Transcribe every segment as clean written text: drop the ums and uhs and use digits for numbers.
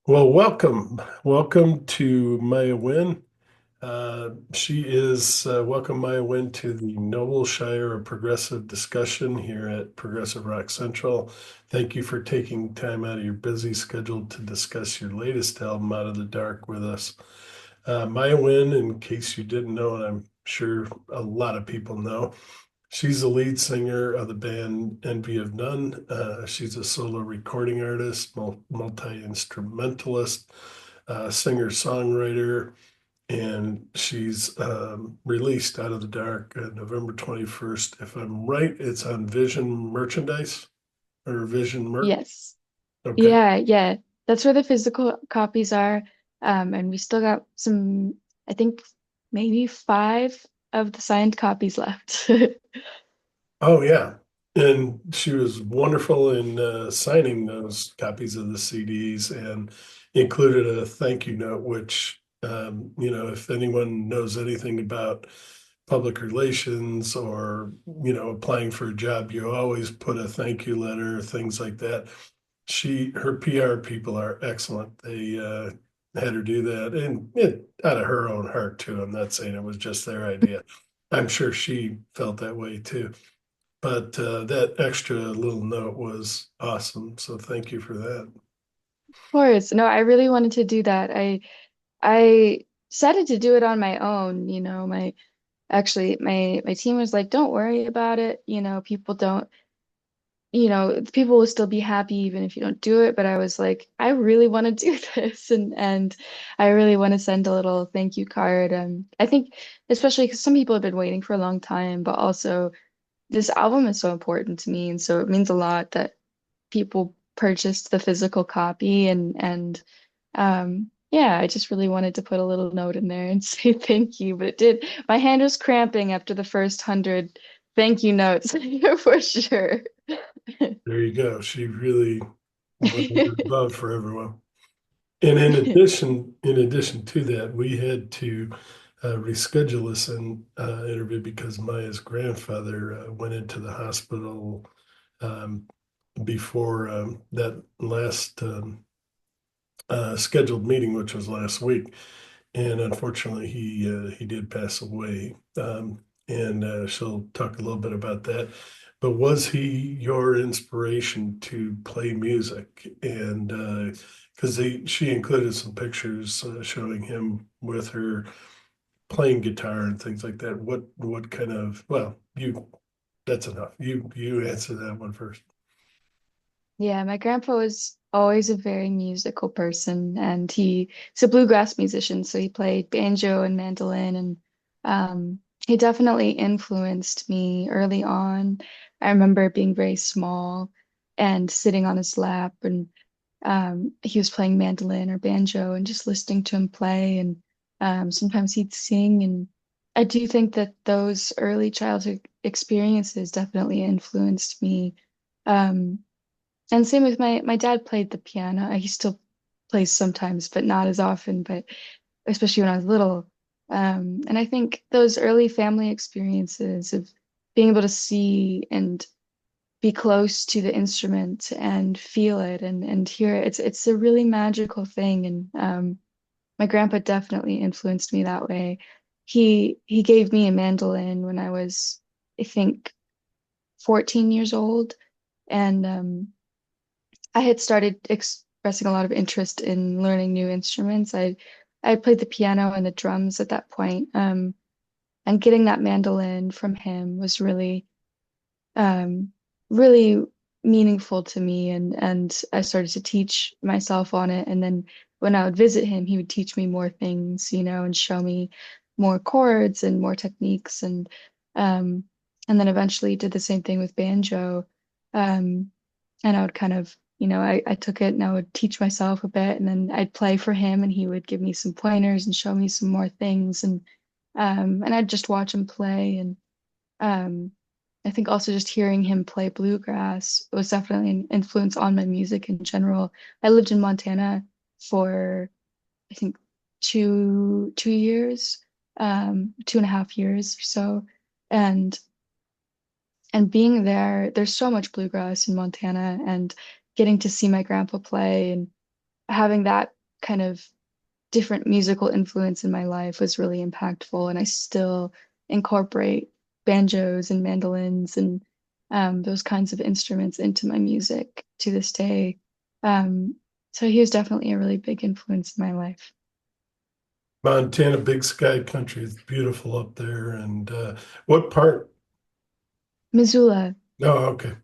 Well, welcome. Welcome to Maiah Wynne. She is welcome, Maiah Wynne, to the Noble Shire of Progressive Discussion here at Progressive Rock Central. Thank you for taking time out of your busy schedule to discuss your latest album, Out of the Dark, with us. Maiah Wynne, in case you didn't know, and I'm sure a lot of people know, she's the lead singer of the band Envy of None. She's a solo recording artist, multi-instrumentalist, singer-songwriter, and she's released Out of the Dark November 21st. If I'm right, it's on Vision Merchandise or Vision Merch. Yes. Okay. Yeah. That's where the physical copies are. And we still got some, I think maybe five of the signed copies left. Oh, yeah. And she was wonderful in signing those copies of the CDs and included a thank you note, which, if anyone knows anything about public relations or, applying for a job, you always put a thank you letter, things like that. Her PR people are excellent. They had her do that and out of her own heart too. I'm not saying it was just their idea. I'm sure she felt that way too. But that extra little note was awesome. So thank you for that. Of course. No, I really wanted to do that. I decided to do it on my own. My team was like, don't worry about it. People will still be happy even if you don't do it. But I was like, I really want to do this, and I really want to send a little thank you card. I think especially because some people have been waiting for a long time, but also this album is so important to me, and so it means a lot that people purchased the physical copy, and yeah, I just really wanted to put a little note in there and say thank you. But it did. My hand was cramping after the first 100 thank you notes for sure. There you go. She really went above for everyone. And in addition to that, we had to reschedule this interview because Maya's grandfather went into the hospital um, before that last scheduled meeting, which was last week. And unfortunately, he did pass away. And she'll talk a little bit about that. But was he your inspiration to play music? And because she included some pictures showing him with her playing guitar and things like that. What kind of well, you that's enough. You answer that one first. Yeah, my grandpa was always a very musical person, and he's a bluegrass musician, so he played banjo and mandolin, and he definitely influenced me early on. I remember being very small and sitting on his lap, and he was playing mandolin or banjo, and just listening to him play, and sometimes he'd sing, and I do think that those early childhood experiences definitely influenced me. Um, and same with my dad played the piano. He still plays sometimes, but not as often, but especially when I was little. And I think those early family experiences of being able to see and be close to the instrument and feel it and hear it, it's a really magical thing. And my grandpa definitely influenced me that way. He gave me a mandolin when I was, I think, 14 years old. And I had started expressing a lot of interest in learning new instruments. I played the piano and the drums at that point. And getting that mandolin from him was um, really meaningful to me. And I started to teach myself on it. And then when I would visit him, he would teach me more things, and show me more chords and more techniques. Um, and then eventually did the same thing with banjo. Um, and I would kind of, I took it and I would teach myself a bit, and then I'd play for him, and he would give me some pointers and show me some more things, and I'd just watch him play, and um, I think also just hearing him play bluegrass was definitely an influence on my music in general. I lived in Montana for, I think, 2 years, 2.5 years or so, and being there, there's so much bluegrass in Montana, and getting to see my grandpa play, and having that kind of different musical influence in my life was really impactful, and I still incorporate banjos and mandolins and those kinds of instruments into my music to this day. Um, so he was definitely a really big influence in my life. Montana, Big Sky Country is beautiful up there. And what part? Missoula, Oh, okay.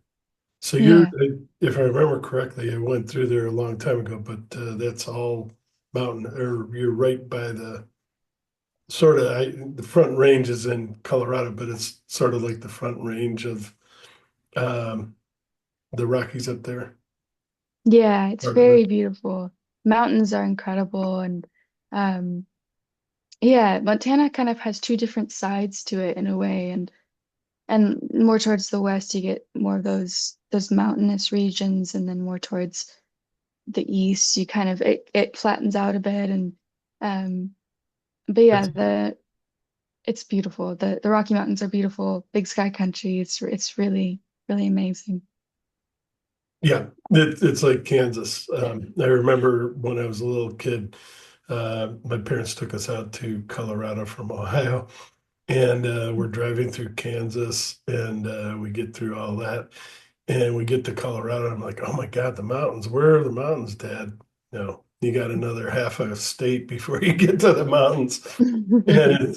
So you're, yeah, if I remember correctly, I went through there a long time ago, but that's all mountain, or you're right by the sort of, the Front Range is in Colorado, but it's sort of like the Front Range of um, the Rockies up there, yeah, it's part of it. very beautiful. Mountains are incredible, and um, yeah, Montana kind of has two different sides to it in a way, and more towards the west you get more of those mountainous regions, and then more towards the east you kind of it flattens out a bit, and um but yeah, That's, it's beautiful. The Rocky Mountains are beautiful. Big Sky Country. It's really really amazing. yeah, it's like Kansas. I remember when I was a little kid, my parents took us out to Colorado from Ohio. And we're driving through Kansas, and we get through all that, and we get to Colorado. And I'm like, oh my God, the mountains. Where are the mountains, Dad? No, you got another half a state before you get to the mountains. And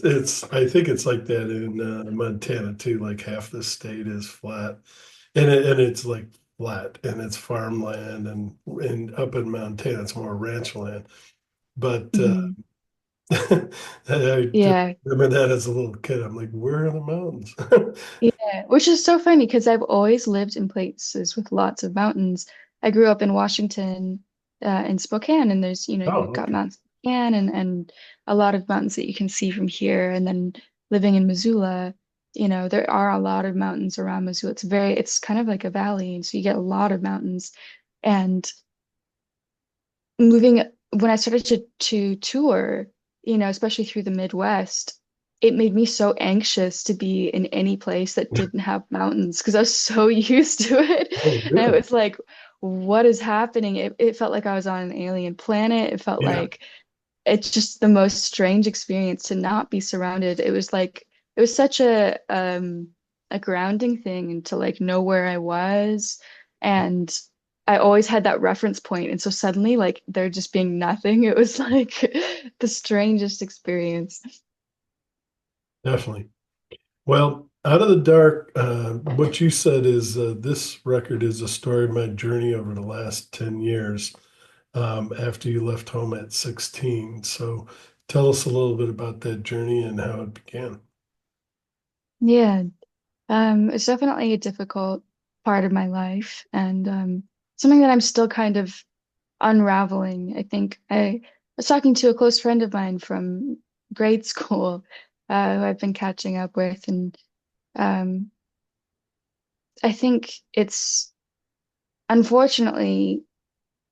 I think it's like that in Montana too. Like half the state is flat, and it's like flat, and it's farmland, and up in Montana it's more ranch land. But Mhm. I just Yeah, remember that as a little kid. I'm like, where are the mountains? yeah, which is so funny because I've always lived in places with lots of mountains. I grew up in Washington, in Spokane, and there's, you've Oh, got okay. Mount Spokane and a lot of mountains that you can see from here. And then living in Missoula, there are a lot of mountains around Missoula. It's kind of like a valley, and so you get a lot of mountains. And moving when I started to tour, especially through the Midwest, it made me so anxious to be in any place that didn't have mountains because I was so used to it. Oh, And it really? was like, what is happening? It felt like I was on an alien planet. It felt Yeah, like it's just the most strange experience to not be surrounded. It was such a grounding thing and to like know where I was. And I always had that reference point. And so suddenly like there just being nothing, it was like the strangest experience. definitely. Well, Out of the Dark, what you said is this record is a story of my journey over the last 10 years after you left home at 16. So tell us a little bit about that journey and how it began. Yeah. It's definitely a difficult part of my life and something that I'm still kind of unraveling. I think I was talking to a close friend of mine from grade school, who I've been catching up with, and um, I think it's unfortunately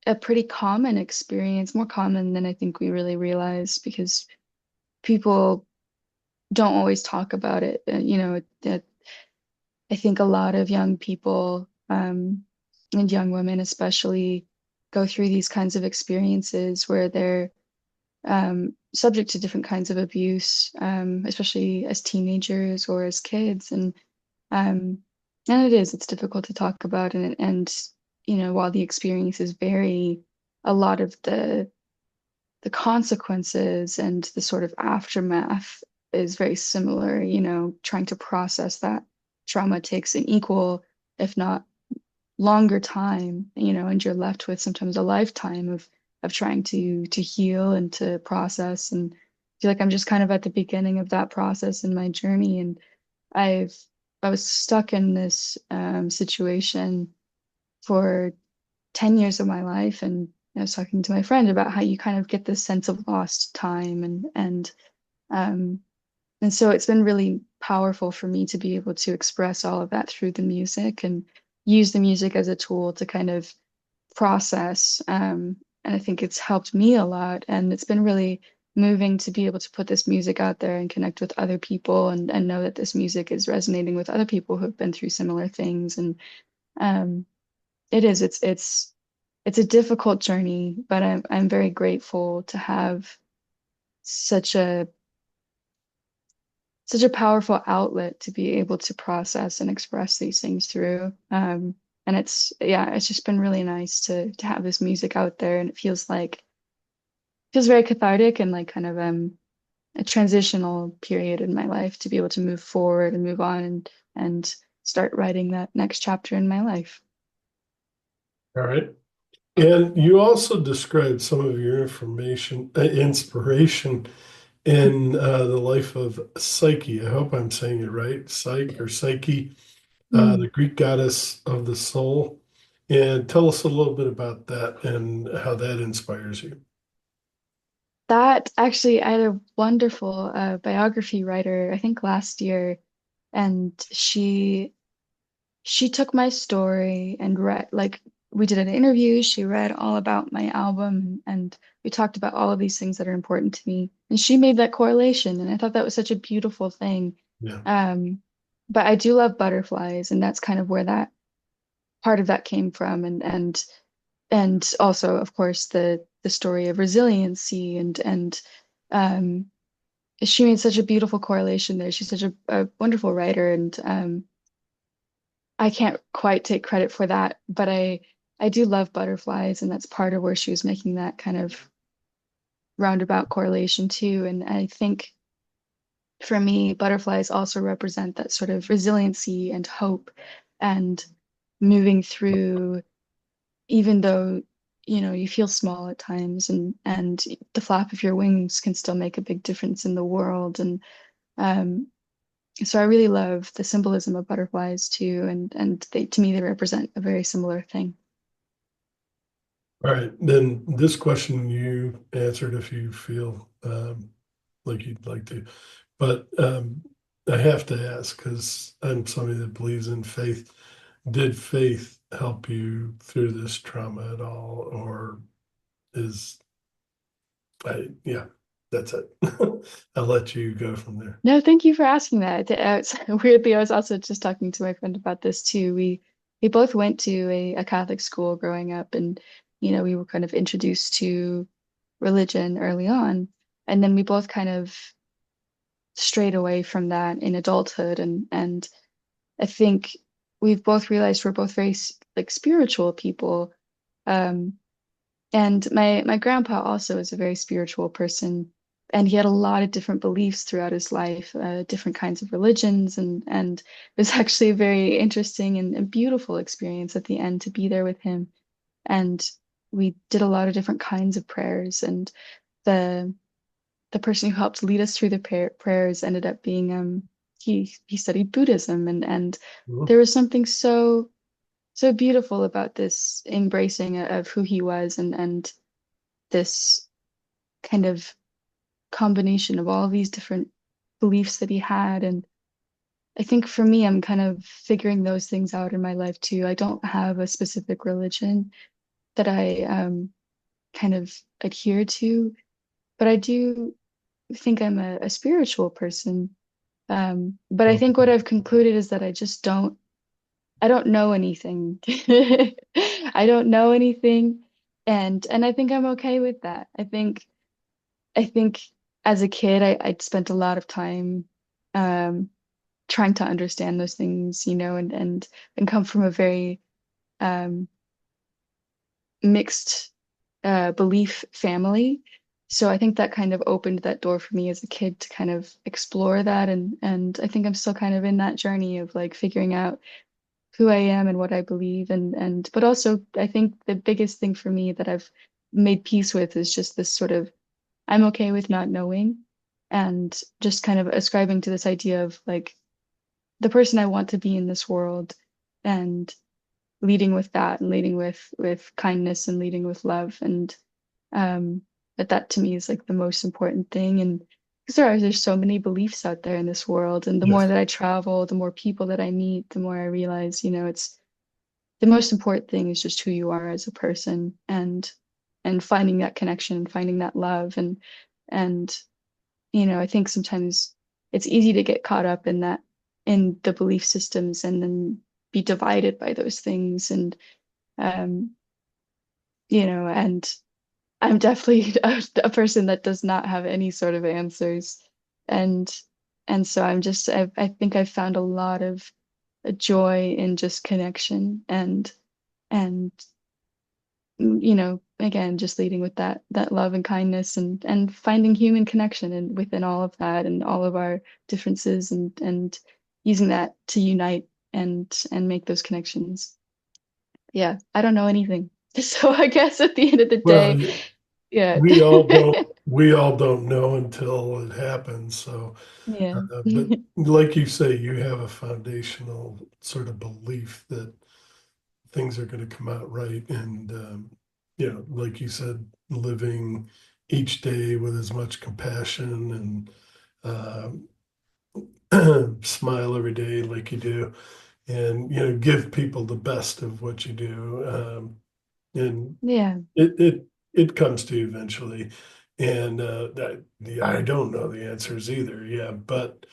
a pretty common experience, more common than I think we really realize, because people don't always talk about it. I think a lot of young people, and young women especially, go through these kinds of experiences where they're subject to different kinds of abuse, especially as teenagers or as kids, um, and it's difficult to talk about, and while the experiences vary, a lot of the consequences and the sort of aftermath is very similar. Trying to process that trauma takes an equal, if not longer time, and you're left with sometimes a lifetime of trying to heal and to process. And I feel like I'm just kind of at the beginning of that process in my journey. And I've I was stuck in this situation for 10 years of my life, and I was talking to my friend about how you kind of get this sense of lost time, um and so it's been really powerful for me to be able to express all of that through the music and use the music as a tool to kind of process. And I think it's helped me a lot. And it's been really moving to be able to put this music out there and connect with other people, and know that this music is resonating with other people who have been through similar things. And um, it is, it's it's a difficult journey, but I'm very grateful to have such a such a powerful outlet to be able to process and express these things through. And yeah, it's just been really nice to have this music out there, and it feels very cathartic and like kind of a transitional period in my life to be able to move forward and move on and start writing that next chapter in my life. All right. And you also described some of your inspiration in the life of Psyche. I hope I'm saying it right. Psyche, the Mm. Greek goddess of the soul. And tell us a little bit about that and how that inspires you. That actually, I had a wonderful biography writer, I think last year, and she took my story and read like we did an interview. She read all about my album and we talked about all of these things that are important to me. And she made that correlation, and I thought that was such a beautiful thing. Yeah. Um, but I do love butterflies, and that's kind of where that part of that came from, and also, of course, the story of resiliency and um, she made such a beautiful correlation there. She's such a wonderful writer, and I can't quite take credit for that, but I do love butterflies, and that's part of where she was making that kind of roundabout correlation too. And I think for me, butterflies also represent that sort of resiliency and hope and moving through, even though, you feel small at times, and the flap of your wings can still make a big difference in the world. And um, so I really love the symbolism of butterflies too, and they to me they represent a very similar thing. All right. Then this question you answered if you feel like you'd like to. But I have to ask because I'm somebody that believes in faith. Did faith help you through this trauma at all, or is yeah, that's it. I'll let you go from there. No, thank you for asking that. Weirdly, I was also just talking to my friend about this too. We both went to a Catholic school growing up, and we were kind of introduced to religion early on, and then we both kind of strayed away from that in adulthood, and I think we've both realized we're both very like spiritual people. Um, And my grandpa also is a very spiritual person, and he had a lot of different beliefs throughout his life, different kinds of religions, and it was actually a very interesting and beautiful experience at the end to be there with him. And we did a lot of different kinds of prayers, and the the person who helped lead us through the prayers ended up being he studied Buddhism, and Mhm. there was something so beautiful about this embracing of who he was, and this kind of combination of all these different beliefs that he had. And I think for me, I'm kind of figuring those things out in my life too. I don't have a specific religion that I kind of adhere to, but I do think I'm a spiritual person. But I think what I've concluded is that I don't know anything. I don't know anything. And I think I'm okay with that. I think as a kid, I'd spent a lot of time um, trying to understand those things, and come from a very um, mixed belief family. So I think that kind of opened that door for me as a kid to kind of explore that, and I think I'm still kind of in that journey of like figuring out who I am and what I believe, and but also I think the biggest thing for me that I've made peace with is just this sort of I'm okay with not knowing, and just kind of ascribing to this idea of like the person I want to be in this world, and leading with that, and leading with kindness, and leading with love, and um that to me is like the most important thing. And because there's so many beliefs out there in this world, and the more Yes. that I travel, the more people that I meet, the more I realize, it's the most important thing is just who you are as a person, and finding that connection and finding that love, and I think sometimes it's easy to get caught up in that, in the belief systems, and then be divided by those things. And um, and I'm definitely a person that does not have any sort of answers. And and so I think I've found a lot of joy in just connection and again, just leading with that love and kindness and finding human connection and within all of that and all of our differences and using that to unite and make those connections. Yeah, I don't know anything. So I guess at the end of the Well, day, yeah. we all don't know until it happens. So, Yeah. but like you say, you have a foundational sort of belief that things are going to come out right. And, like you said, living each day with as much compassion and smile every day like you do, and, give people the best of what you do. And Yeah. it comes to you eventually. And I don't know the answers either. Yeah, but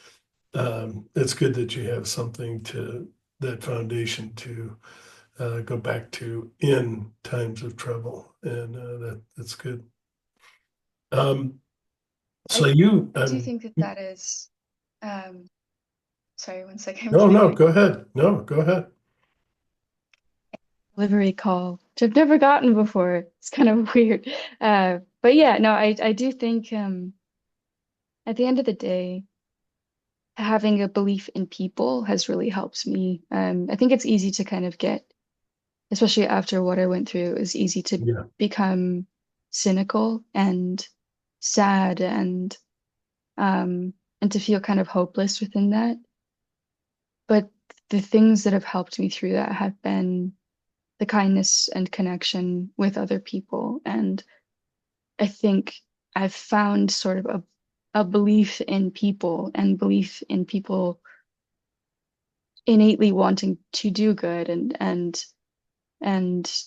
it's good that you have something to that foundation to go back to in times of trouble, and that's good. Um, so I you, I do think that that is um sorry, one second, I'm no, getting no, a go ahead. No, go ahead. delivery call, which I've never gotten before. It's kind of weird. But yeah, no, I do think at the end of the day, having a belief in people has really helped me. I think it's easy to kind of get, especially after what I went through, it was easy to Yeah, become cynical and sad and to feel kind of hopeless within that. But the things that have helped me through that have been the kindness and connection with other people. And I think I've found sort of a belief in people and belief in people innately wanting to do good and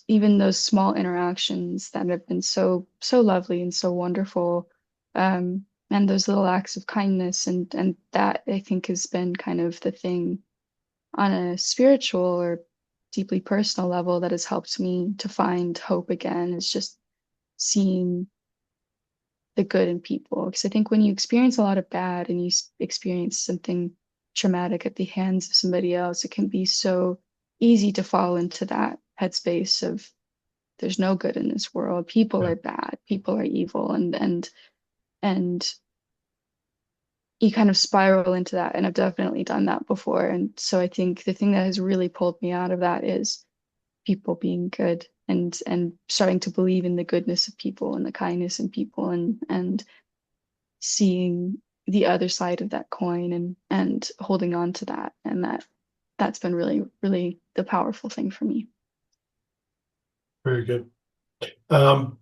even those small interactions that have been so lovely and so wonderful, and those little acts of kindness and that I think has been kind of the thing on a spiritual or deeply personal level that has helped me to find hope again. Is just seeing the good in people. Because I think when you experience a lot of bad and you experience something traumatic at the hands of somebody else, it can be so easy to fall into that headspace of there's no good in this world. People yeah, are bad. People are evil, and you kind of spiral into that. And I've definitely done that before. And so I think the thing that has really pulled me out of that is people being good and starting to believe in the goodness of people and the kindness in people and seeing the other side of that coin and holding on to that. And that's been really, really the powerful thing for me. very good. Um,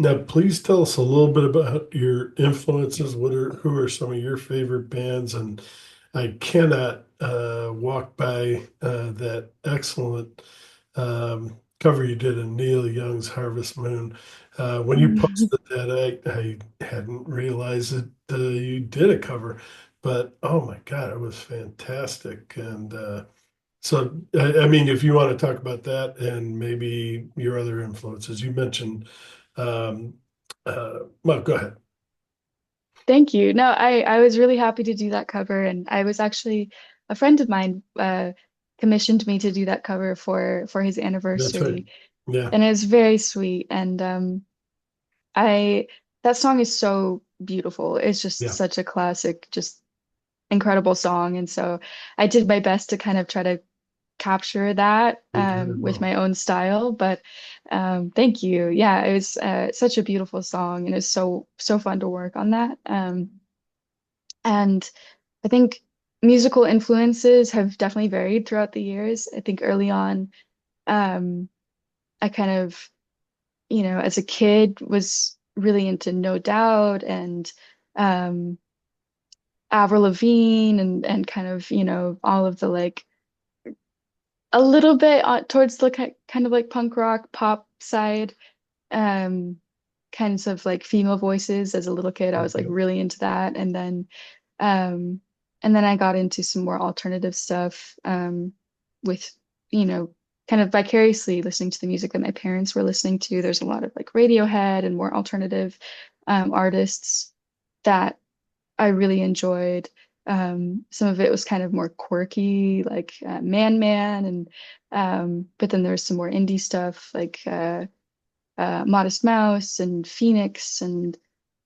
Now, please tell us a little bit about your influences. Who are some of your favorite bands? And I cannot walk by that excellent cover you did of Neil Young's Harvest Moon. When you posted that, I hadn't realized that you did a cover, but oh my God, it was fantastic. And so, I mean, if you want to talk about that and maybe your other influences, you mentioned, um, well, go ahead. Thank you. No, I was really happy to do that cover, and I was actually a friend of mine commissioned me to do that cover for his That's right. anniversary, Yeah, and it was very sweet. And I that song is so beautiful. It's just yeah, such a classic, just incredible song, and so I did my best to kind of try to capture that you did it with well. my own style. But thank you. Yeah, it was such a beautiful song, and it's so fun to work on that. And I think musical influences have definitely varied throughout the years. I think early on, um, I kind of, as a kid was really into No Doubt and um, Avril Lavigne and kind of, all of the like a little bit towards the kind of like punk rock pop side, um, kinds of like female voices. As a little kid, I was like Okay. really into that, um, and then I got into some more alternative stuff, with you know kind of vicariously listening to the music that my parents were listening to. There's a lot of like Radiohead and more alternative artists that I really enjoyed. Some of it was kind of more quirky, like Man Man, and but then there's some more indie stuff like Modest Mouse and Phoenix, and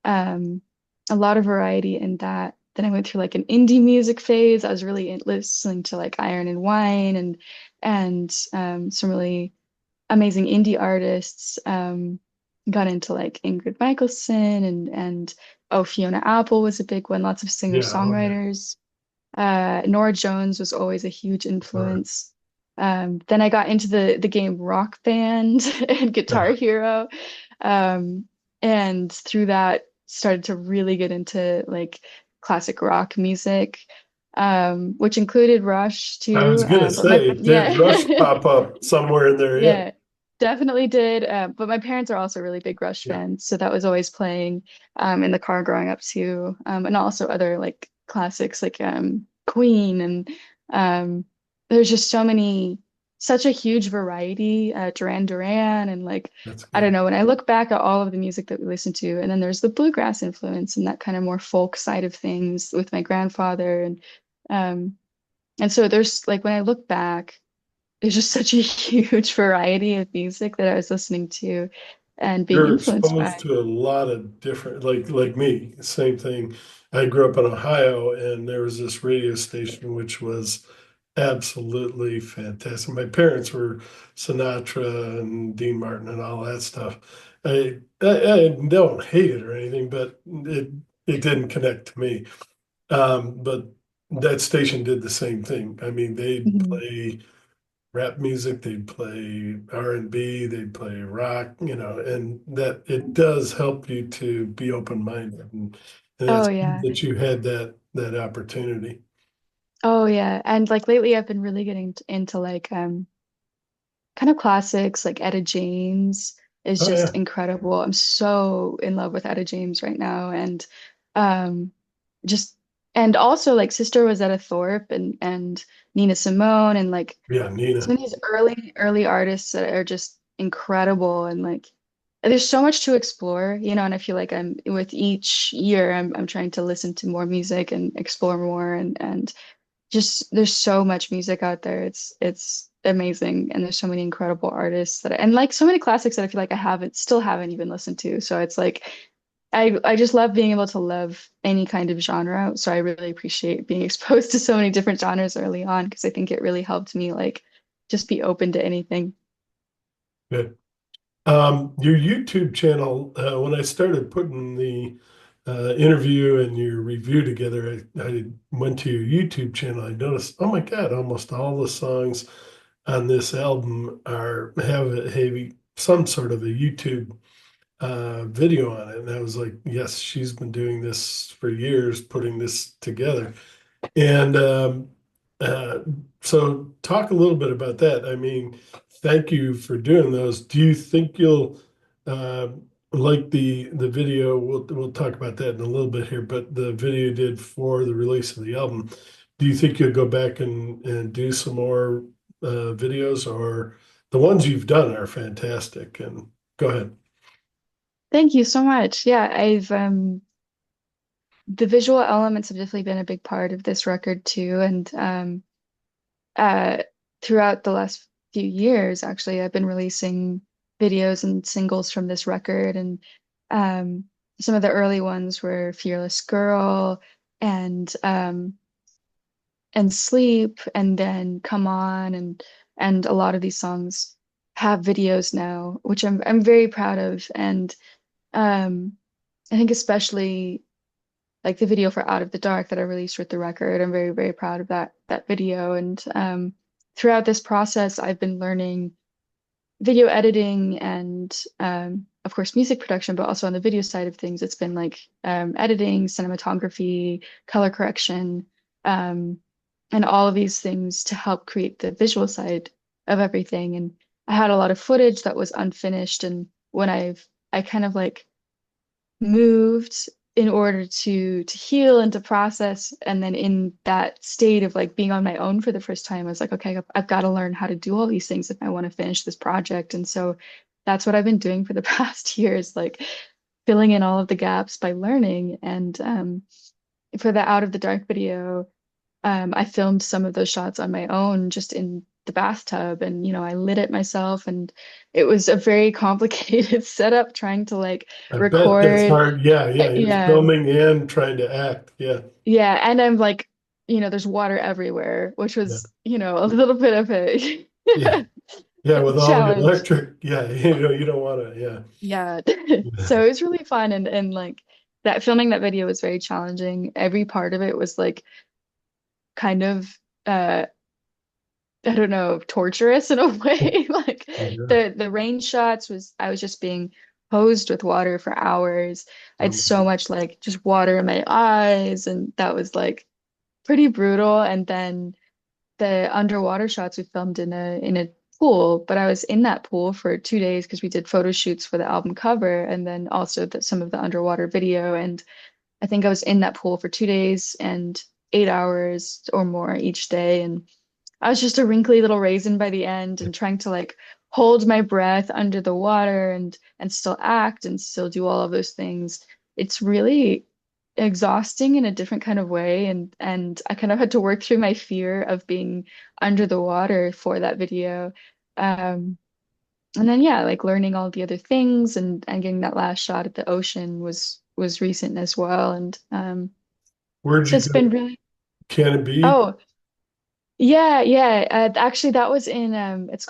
um, a lot of variety in that. Then I went through like an indie music phase. I was really listening to like Iron and Wine and some really amazing indie artists. Got into like Ingrid Michaelson and oh, Fiona Apple was a big one. Lots of Yeah. Oh, yeah. singer-songwriters. Nora Jones was always a huge All right. influence. Then I got into the game Rock Band and Guitar Yeah. Hero. Um, and through that started to really get into like classic rock music, which included Rush I too. was gonna But my say, did Rush yeah. pop up somewhere in there? Yeah. Yeah, definitely did. But my parents are also really big Rush Yeah. fans, so that was always playing in the car growing up too. And also other like classics like Queen and um, there's just such a huge variety. Duran Duran and like That's I don't good. know. When I look back at all of the music that we listened to, and then there's the bluegrass influence and that kind of more folk side of things with my grandfather um, and so there's like when I look back there's just such a huge variety of music that I was listening to and being You're influenced exposed by. to a lot of different, like me, same thing. I grew up in Ohio, and there was this radio station which was absolutely fantastic. My parents were Sinatra and Dean Martin and all that stuff. I don't hate it or anything, but it didn't connect to me. But that station did the same thing. I mean, they'd Mhm. play rap music, they'd play R&B, they'd play rock, and that it does help you to be open-minded, and Oh it's good yeah. that you had that opportunity. Oh yeah. And like lately I've been really getting into like kind of classics like Etta James is Oh just yeah, incredible. I'm so in love with Etta James right now and um just and also like Sister Rosetta Thorpe and Nina Simone and like yeah, some Nina. of these early artists that are just incredible and like there's so much to explore, and I feel like I'm with each year I'm trying to listen to more music and explore more and just there's so much music out there. It's amazing and there's so many incredible artists and like so many classics that I feel like I haven't even listened to. So it's like I just love being able to love any kind of genre. So I really appreciate being exposed to so many different genres early on because I think it really helped me like just be open to anything. Good. Your YouTube channel, when I started putting the interview and your review together, I went to your YouTube channel. I noticed, oh my God, almost all the songs on this album have some sort of a YouTube video on it. And I was like, yes, she's been doing this for years, putting this together. And uh, so, talk a little bit about that. I mean, thank you for doing those. Do you think you'll uh, like the video? We'll talk about that in a little bit here. But the video you did for the release of the album. Do you think you'll go back and do some more videos, or the ones you've done are fantastic? And go ahead. Thank you so much. Yeah, I've the visual elements have definitely been a big part of this record too. And uh, throughout the last few years, actually, I've been releasing videos and singles from this record. And um, some of the early ones were Fearless Girl and Sleep, and then Come On, and a lot of these songs have videos now, which I'm very proud of. And um, I think especially like the video for Out of the Dark that I released with the record. I'm very, very proud of that video. And throughout this process, I've been learning video editing and of course music production, but also on the video side of things, it's been like editing, cinematography, color correction, um, and all of these things to help create the visual side of everything. And I had a lot of footage that was unfinished, and when I kind of like moved. in order to heal and to process. And then in that state of like being on my own for the first time, I was like, okay, I've got to learn how to do all these things if I want to finish this project. And so that's what I've been doing for the past years, like filling in all of the gaps by learning. And for the Out of the Dark video, I filmed some of those shots on my own just in the bathtub, and I lit it myself, and it was a very complicated setup trying to like I bet that's record. hard. Yeah, yeah. You're Yeah, filming and trying to act. Yeah, yeah, and I'm like, there's water everywhere, which yeah, was, a little bit of a yeah, yeah. With all the challenge. electric, yeah, you don't want to. Yeah, Yeah. yeah. So it was really fun, and like that filming that video was very challenging. Every part of it was like kind of uh I don't know, torturous in a way. Like Yeah. the rain shots was I was just being hosed with water for hours. I had so much like just water in my eyes, and that was like pretty brutal. And then the underwater shots we filmed in a pool, but I was in that pool for 2 days because we did photo shoots for the album cover and then also some of the underwater video. And I think I was in that pool for 2 days and 8 hours or more each day. And I was just a wrinkly little raisin by the end and trying to like hold my breath under the water and still act and still do all of those things. It's really exhausting in a different kind of way, and I kind of had to work through my fear of being under the water for that video. Um, and then yeah, like learning all the other things and getting that last shot at the ocean was recent as well. And Where'd so you it's been go? really Can it be? oh yeah, yeah. Actually, that was in it's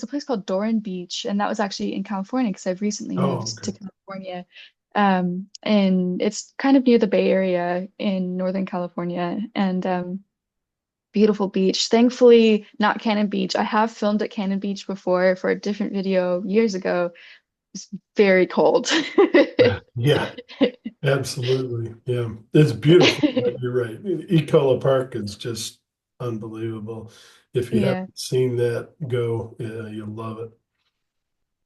a place called Doran Beach, and that was actually in California because I've recently Oh, moved okay. to California. And it's kind of near the Bay Area in Northern California, and beautiful beach. Thankfully, not Cannon Beach. I have filmed at Cannon Beach before for a different video years ago. It's very cold. Yeah, absolutely. Yeah, it's beautiful. But you're right. Ecola Park is just unbelievable. If you Yeah. haven't seen that, go. Yeah, you'll love it.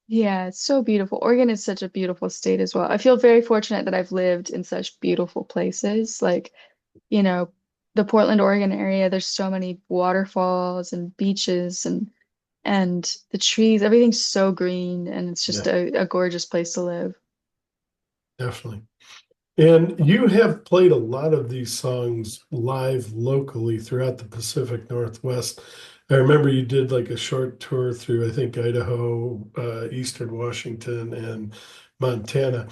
Yeah, it's so beautiful. Oregon is such a beautiful state as well. I feel very fortunate that I've lived in such beautiful places. Like, you know, the Portland, Oregon area, there's so many waterfalls and beaches and the trees, everything's so green and it's just Yeah, a gorgeous place to live. definitely. And you have played a lot of these songs live locally throughout the Pacific Northwest. I remember you did like a short tour through, I think, Idaho, Eastern Washington, and Montana.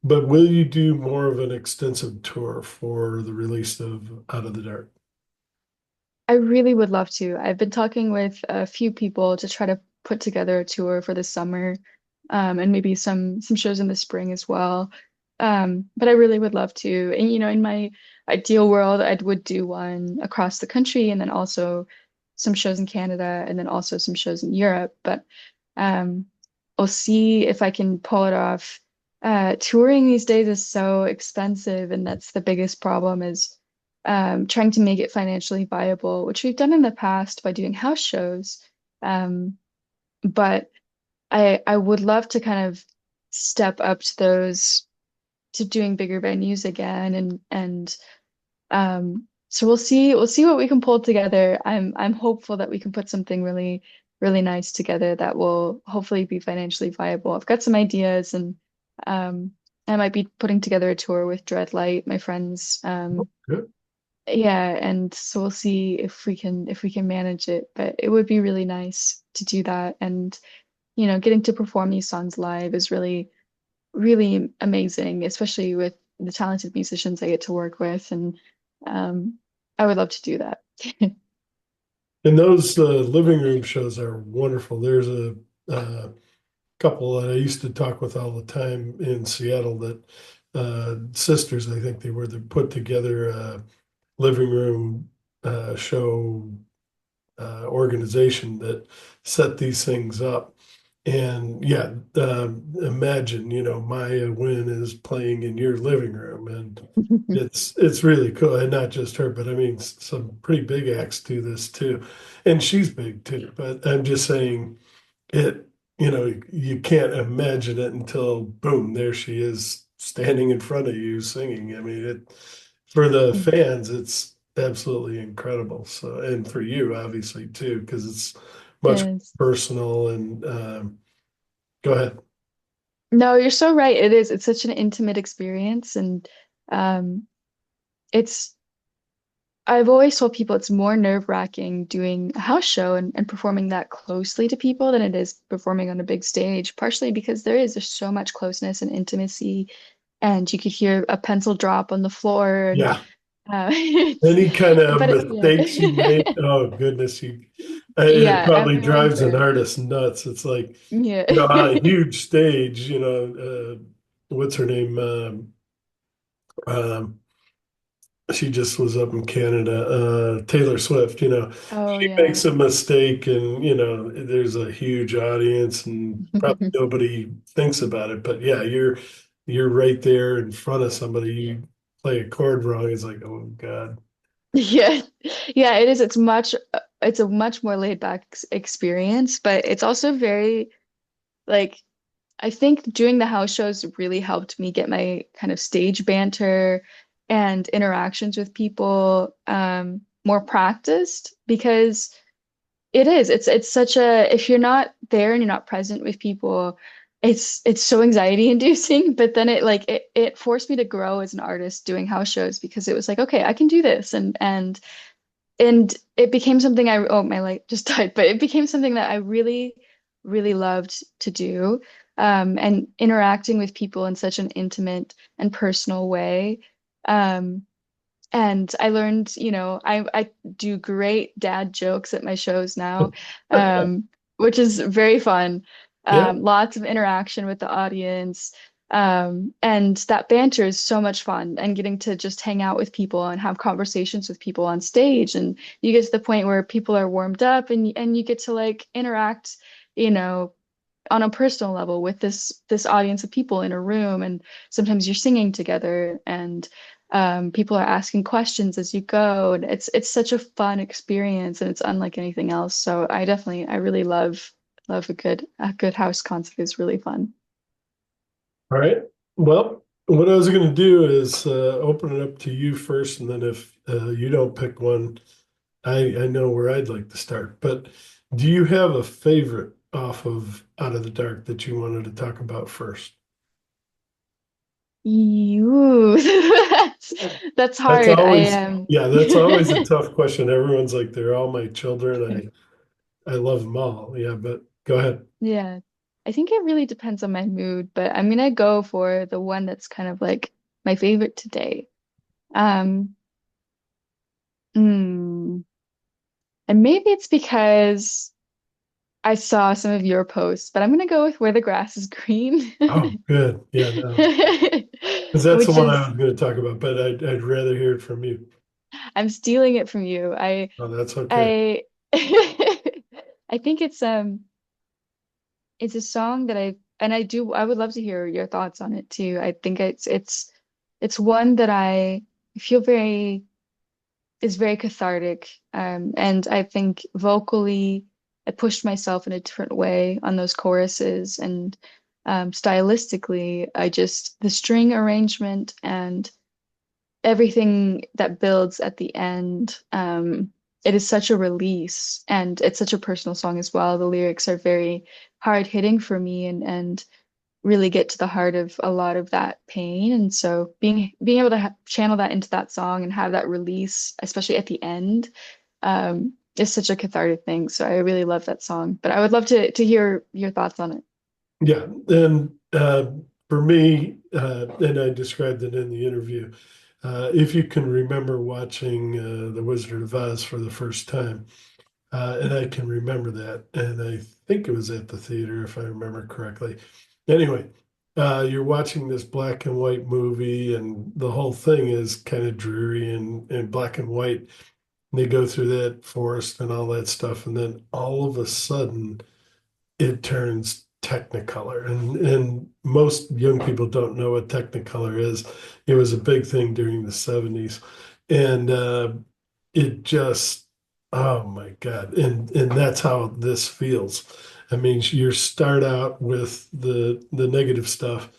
But will you do more of an extensive tour for the release of Out of the Dark? I really would love to. I've been talking with a few people to try to put together a tour for the summer, and maybe some shows in the spring as well. But I really would love to. And in my ideal world, I would do one across the country, and then also some shows in Canada, and then also some shows in Europe. But um, I'll see if I can pull it off. Touring these days is so expensive, and that's the biggest problem is trying to make it financially viable, which we've done in the past by doing house shows. But I would love to kind of step up to those to doing bigger venues again, and so we'll see what we can pull together. I'm hopeful that we can put something really really nice together that will hopefully be financially viable. I've got some ideas, and um I might be putting together a tour with Dreadlight, my friends. Good. Yeah, and so we'll see if we can manage it, but it would be really nice to do that. And getting to perform these songs live is really really amazing, especially with the talented musicians I get to work with, and I would love to do that. And those living room shows are wonderful. There's a couple that I used to talk with all the time in Seattle that sisters, I think they were, that put together a living room show organization that set these things up. And yeah, imagine, Maiah Wynne is playing in your living room, and it's really cool. And not just her, but I mean, some pretty big acts do this too, and she's big too. But I'm just saying, it, you can't imagine it until boom, there she is standing in front of you singing. I mean, it for the fans, it's absolutely incredible. So, and for you, obviously, too, because it's much Yes. personal and go ahead. No, you're so right. It is. It's such an intimate experience, and um, it's. I've always told people it's more nerve-wracking doing a house show and performing that closely to people than it is performing on a big stage, partially because there's so much closeness and intimacy, and you could hear a pencil drop on the floor, and Yeah. it's, Any kind of but yeah, mistakes you make, oh goodness, it yeah, probably everyone's drives an there. artist nuts. It's like, Yeah. on a huge stage, what's her name? Um, she just was up in Canada, Taylor Swift, Oh she yeah. makes a mistake and, there's a huge audience and probably nobody thinks about it. But yeah, you're right there in front of somebody. You play a chord wrong, it's like, oh God. Yeah. Yeah, it is. It's a much more laid back experience, but it's also very like I think doing the house shows really helped me get my kind of stage banter and interactions with people more practiced because it's such a if you're not there and you're not present with people, it's so anxiety inducing, but then it forced me to grow as an artist doing house shows because it was like, okay, I can do this and it became something oh, my light just died, but it became something that I really, really loved to do. And interacting with people in such an intimate and personal way. Um, and I learned, I do great dad jokes at my shows now, which is very fun. Yeah. Lots of interaction with the audience. And that banter is so much fun and getting to just hang out with people and have conversations with people on stage. And you get to the point where people are warmed up and you get to like interact, you know, on a personal level with this audience of people in a room, and sometimes you're singing together, and people are asking questions as you go, and it's such a fun experience, and it's unlike anything else. So I really love a good house concert is really fun. All right. Well, what I was going to do is open it up to you first, and then if you don't pick one, I know where I'd like to start. But do you have a favorite off of Out of the Dark that you wanted to talk about first? You that's That's hard. I always, am. yeah, that's always a tough question. Everyone's like, they're all my children. I love them all. Yeah, but go ahead. Yeah. I think it really depends on my mood, but I'm gonna go for the one that's kind of like my favorite today. Um, hmm. And maybe it's because I saw some of your posts, but I'm gonna go with Where the Grass is Green, Oh, good. Yeah, no, because that's the which one I is was going to talk about, but I'd rather hear it from you. I'm stealing it from you. Oh, that's okay. I I think it's a song that I would love to hear your thoughts on it too. I think it's one that I feel very is very cathartic. And I think vocally, I pushed myself in a different way on those choruses. And stylistically, the string arrangement and everything that builds at the end, it is such a release. And it's such a personal song as well. The lyrics are very hard hitting for me and really get to the heart of a lot of that pain. And so being able to channel that into that song and have that release, especially at the end, is such a cathartic thing. So I really love that song. But I would love to hear your thoughts on it. Yeah, and for me, and I described it in the interview, if you can remember watching The Wizard of Oz for the first time, and I can remember that, and I think it was at the theater if I remember correctly. Anyway, you're watching this black and white movie, and the whole thing is kind of dreary and black and white. They go through that forest and all that stuff, and then all of a sudden it turns Technicolor. And most young people don't know what Technicolor is. It was a big thing during the 70s. And it just, oh my God. And that's how this feels. I mean, you start out with the negative stuff,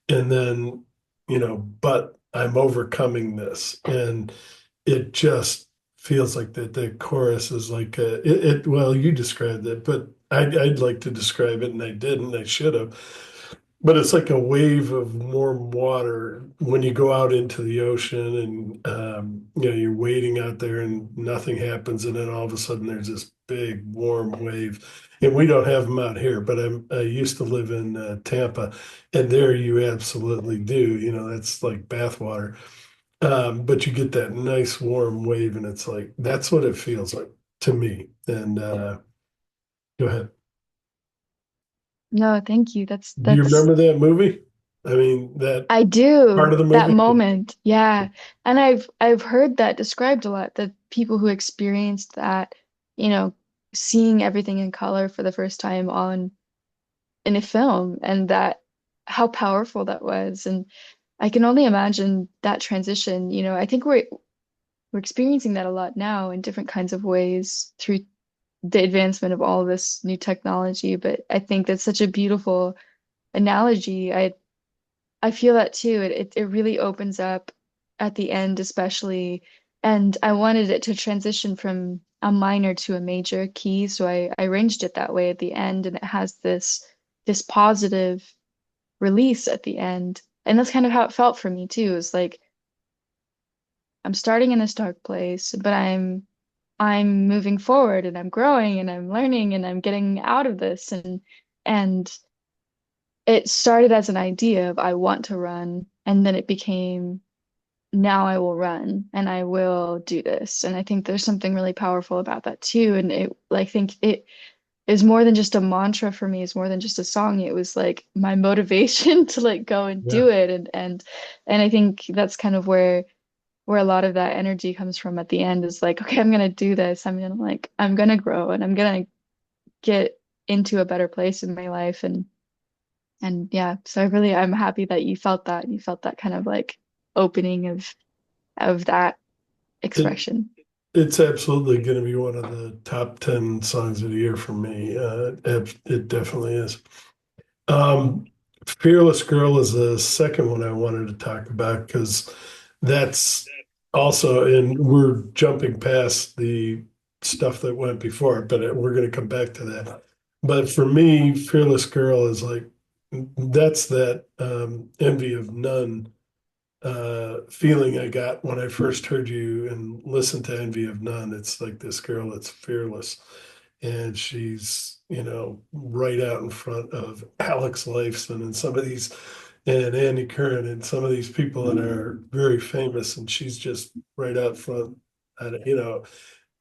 and then but I'm overcoming this. And it just feels like that the chorus is like well, you described it, but I'd like to describe it and I didn't, I should have. But it's like a wave of warm water when you go out into the ocean and you're waiting out there and nothing happens, and then all of a sudden there's this big warm wave. And we don't have them out here, but I used to live in Tampa, and there you absolutely do. That's like bathwater. But you get that nice warm wave, and it's like that's what it feels like to me. And go ahead. No, thank you. Do you That's remember that movie? I mean, that I part do, of the that movie? moment. Yeah. And I've heard that described a lot, that people who experienced that, you know, seeing everything in color for the first time on in a film, and that how powerful that was. And I can only imagine that transition. I think we're experiencing that a lot now in different kinds of ways through the advancement of all this new technology. But I think that's such a beautiful analogy. I feel that too. It really opens up at the end, especially. And I wanted it to transition from a minor to a major key, so I arranged it that way at the end, and it has this positive release at the end. And that's kind of how it felt for me too. It's like I'm starting in this dark place, but I'm moving forward and I'm growing and I'm learning and I'm getting out of this, and it started as an idea of I want to run, and then it became now I will run and I will do this. And I think there's something really powerful about that too. And I think it is more than just a mantra for me, it's more than just a song. It was like my motivation to like go and Yeah. do it. And I think that's kind of where a lot of that energy comes from at the end, is like, okay, I'm gonna do this. I'm gonna grow and I'm gonna get into a better place in my life. And yeah, so I'm happy that you felt that. You felt that kind of like opening of that It expression. it's absolutely going to be one of the top 10 songs of the year for me. It definitely is. Um, Fearless Girl is the second one I wanted to talk about because that's also, and we're jumping past the stuff that went before it, but we're going to come back to that. But for me, Fearless Girl is like, that's that envy of none feeling I got when I first heard you and listened to Envy of None. It's like this girl that's fearless, and she's, right out in front of Alex Lifeson and some of these, and Andy Curran and some of these people that are very famous, and she's just right out front. And,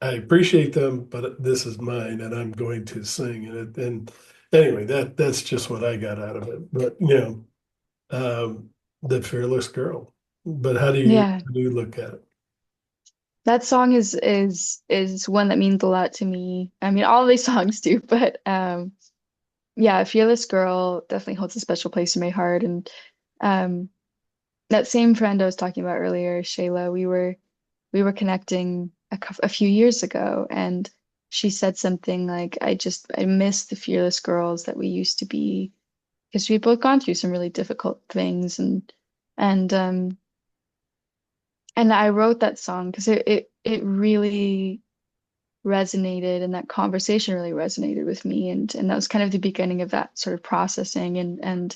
I appreciate them, but this is mine, and I'm going to sing. And anyway, that's just what I got out of it. But the fearless girl. But Yeah, how do you look at it? that song is one that means a lot to me. I mean, all of these songs do, but yeah, Fearless Girl definitely holds a special place in my heart. And um that same friend I was talking about earlier, Shayla, we were connecting a few years ago, and she said something like, I miss the fearless girls that we used to be, because we both gone through some really difficult things. And and I wrote that song because it really resonated, and that conversation really resonated with me, and that was kind of the beginning of that sort of processing. And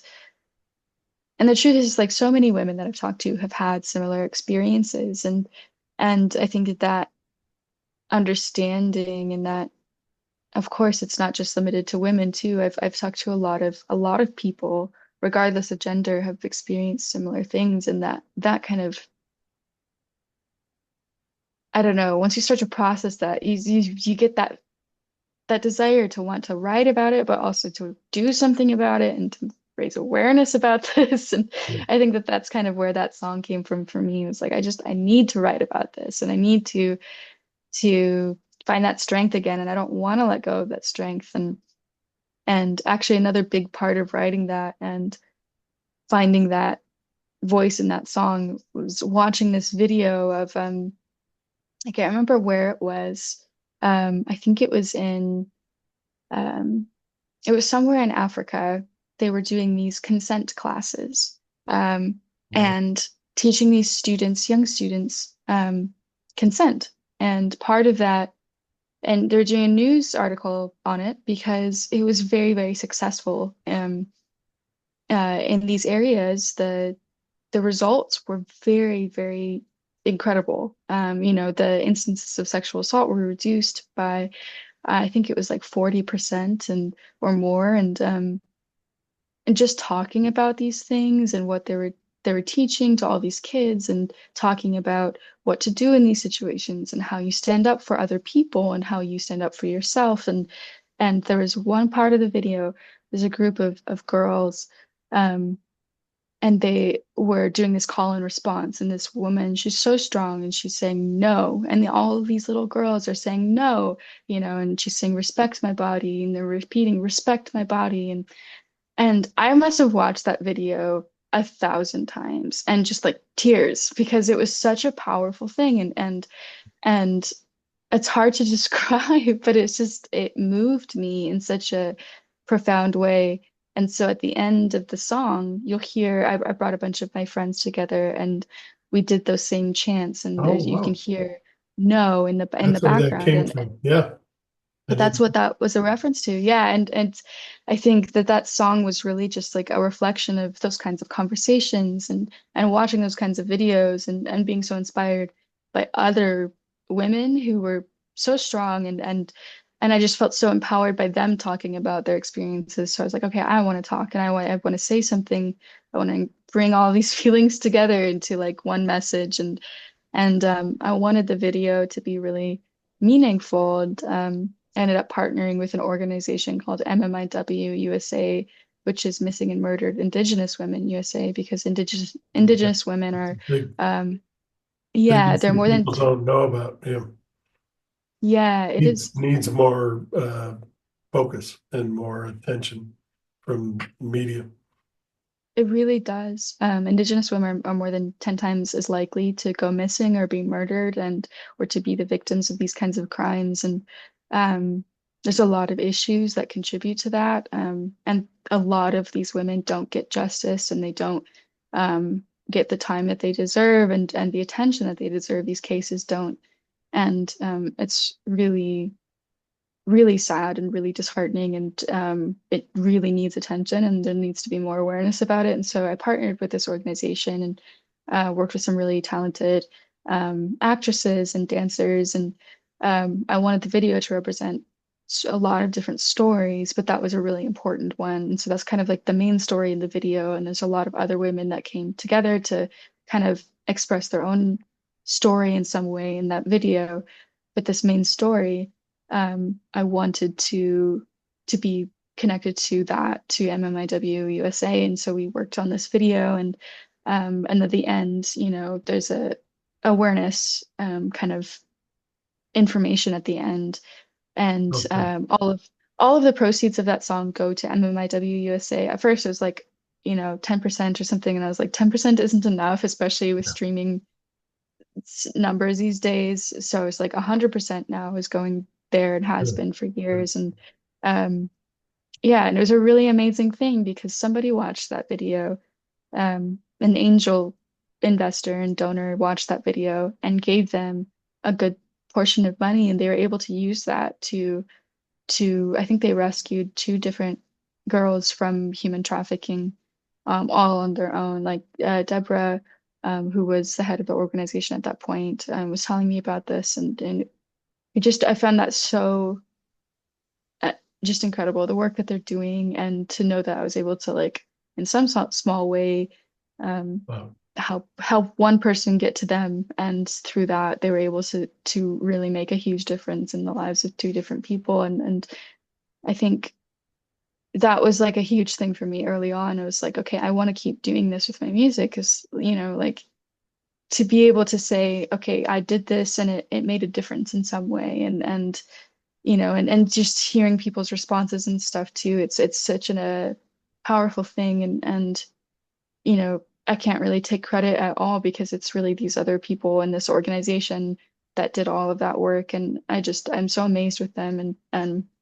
the truth is, like, so many women that I've talked to have had similar experiences, and I think that understanding, and that, of course, it's not just limited to women too. I've talked to a lot of people, regardless of gender, have experienced similar things, and that kind of, I don't know, once you start to process that, you get that desire to want to write about it, but also to do something about it and to raise awareness about this. And I think that that's kind of where that song came from for me. It was like, I need to write about this, and I need to find that strength again, and I don't want to let go of that strength. And actually, another big part of writing that and finding that voice in that song was watching this video of I can't remember where it was. I think um it was somewhere in Africa. They were doing these consent classes. Um Wow. and teaching these students, young students, consent. And part of that, and they're doing a news article on it because it was very, very successful. In these areas, the results were very, very incredible. The instances of sexual assault were reduced by, I think it was like 40% and or more. And just talking about these things and what they were teaching to all these kids and talking about what to do in these situations and how you stand up for other people and how you stand up for yourself. And there was one part of the video, there's a group of girls, um, and they were doing this call and response. And this woman, she's so strong and she's saying no. And all of these little girls are saying no, and she's saying, respect my body. And they're repeating, respect my body. And I must have watched that video 1,000 times and just like tears because it was such a powerful thing. And it's hard to describe, but it moved me in such a profound way. And so at the end of the song, you'll hear I brought a bunch of my friends together and we did those same chants, and Oh, you can wow. hear no in the That's where that background. came And from. Yeah. I but that's didn't. what that was a reference to. Yeah, and I think that song was really just like a reflection of those kinds of conversations and watching those kinds of videos and being so inspired by other women who were so strong and I just felt so empowered by them talking about their experiences. So I was like, okay, I want to talk and I want to say something. I want to bring all these feelings together into like one message and I wanted the video to be really meaningful. And ended up partnering with an organization called MMIW USA, which is Missing and Murdered Indigenous Women USA, because Indigenous women It's a are, big, um, big yeah, they're issue more than, people don't know about. Yeah. yeah, it is. Needs more focus and more attention from media. It really does. Indigenous women are more than 10 times as likely to go missing or be murdered and or to be the victims of these kinds of crimes. And um, there's a lot of issues that contribute to that. And a lot of these women don't get justice and they don't get the time that they deserve and the attention that they deserve. These cases don't. And it's really really sad and really disheartening and it really needs attention and there needs to be more awareness about it. And so I partnered with this organization and worked with some really talented actresses and dancers and I wanted the video to represent a lot of different stories, but that was a really important one. And so that's kind of like the main story in the video, and there's a lot of other women that came together to kind of express their own story in some way in that video. But this main story, I wanted to be connected to that, to MMIW USA, and so we worked on this video, and at the end, there's a awareness kind of information at the end, and Okay. all of the proceeds of that song go to MMIW USA. At first, it was like 10% or something, and I was like, 10% isn't enough, especially with streaming numbers these days. So it's like 100% now is going there and has Good. been for Good. years. And um, yeah, and it was a really amazing thing because somebody watched that video. An angel investor and donor watched that video and gave them a good portion of money, and they were able to use that to I think they rescued two different girls from human trafficking, all on their own. Like Deborah, who was the head of the organization at that point, was telling me about this, and I found that so uh, just incredible, the work that they're doing, and to know that I was able to like in some small way um, Wow. help one person get to them, and through that they were able to really make a huge difference in the lives of two different people, and I think that was like a huge thing for me early on. It was like, okay, I want to keep doing this with my music because, like to be able to say, okay, I did this and it made a difference in some way. And just hearing people's responses and stuff too. It's such a powerful thing. I can't really take credit at all because it's really these other people in this organization that did all of that work. And I'm so amazed with them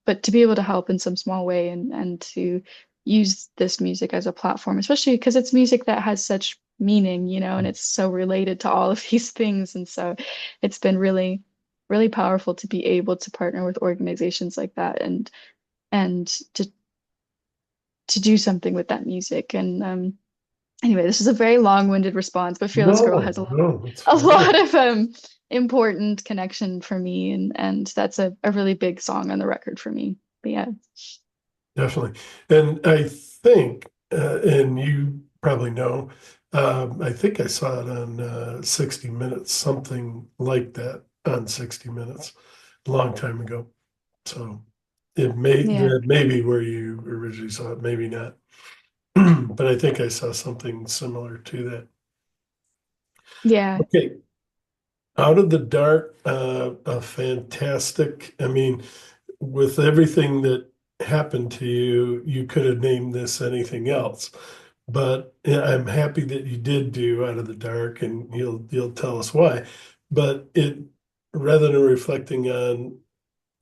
but to be able to help in some small way and to use this music as a platform, especially because it's music that has such meaning, and it's so related to all of these things. And so it's been really, really powerful to be able to partner with organizations like that and to do something with that music. And anyway, this is a very long-winded response, but Fearless Girl No, has a lot no, that's a fine. lot of important connection for me, and that's a really big song on the record for me. But yeah. Definitely. And I think, and you probably know, I think I saw it on 60 Minutes, something like that on 60 Minutes, a long time ago. So Yeah. that may be where you originally saw it, maybe not. But I think I saw something similar to that. Yeah. Okay, Out of the Dark, a fantastic. I mean, with everything that happened to you, you could have named this anything else. But yeah, I'm happy that you did do Out of the Dark, and you'll tell us why. But it rather than reflecting on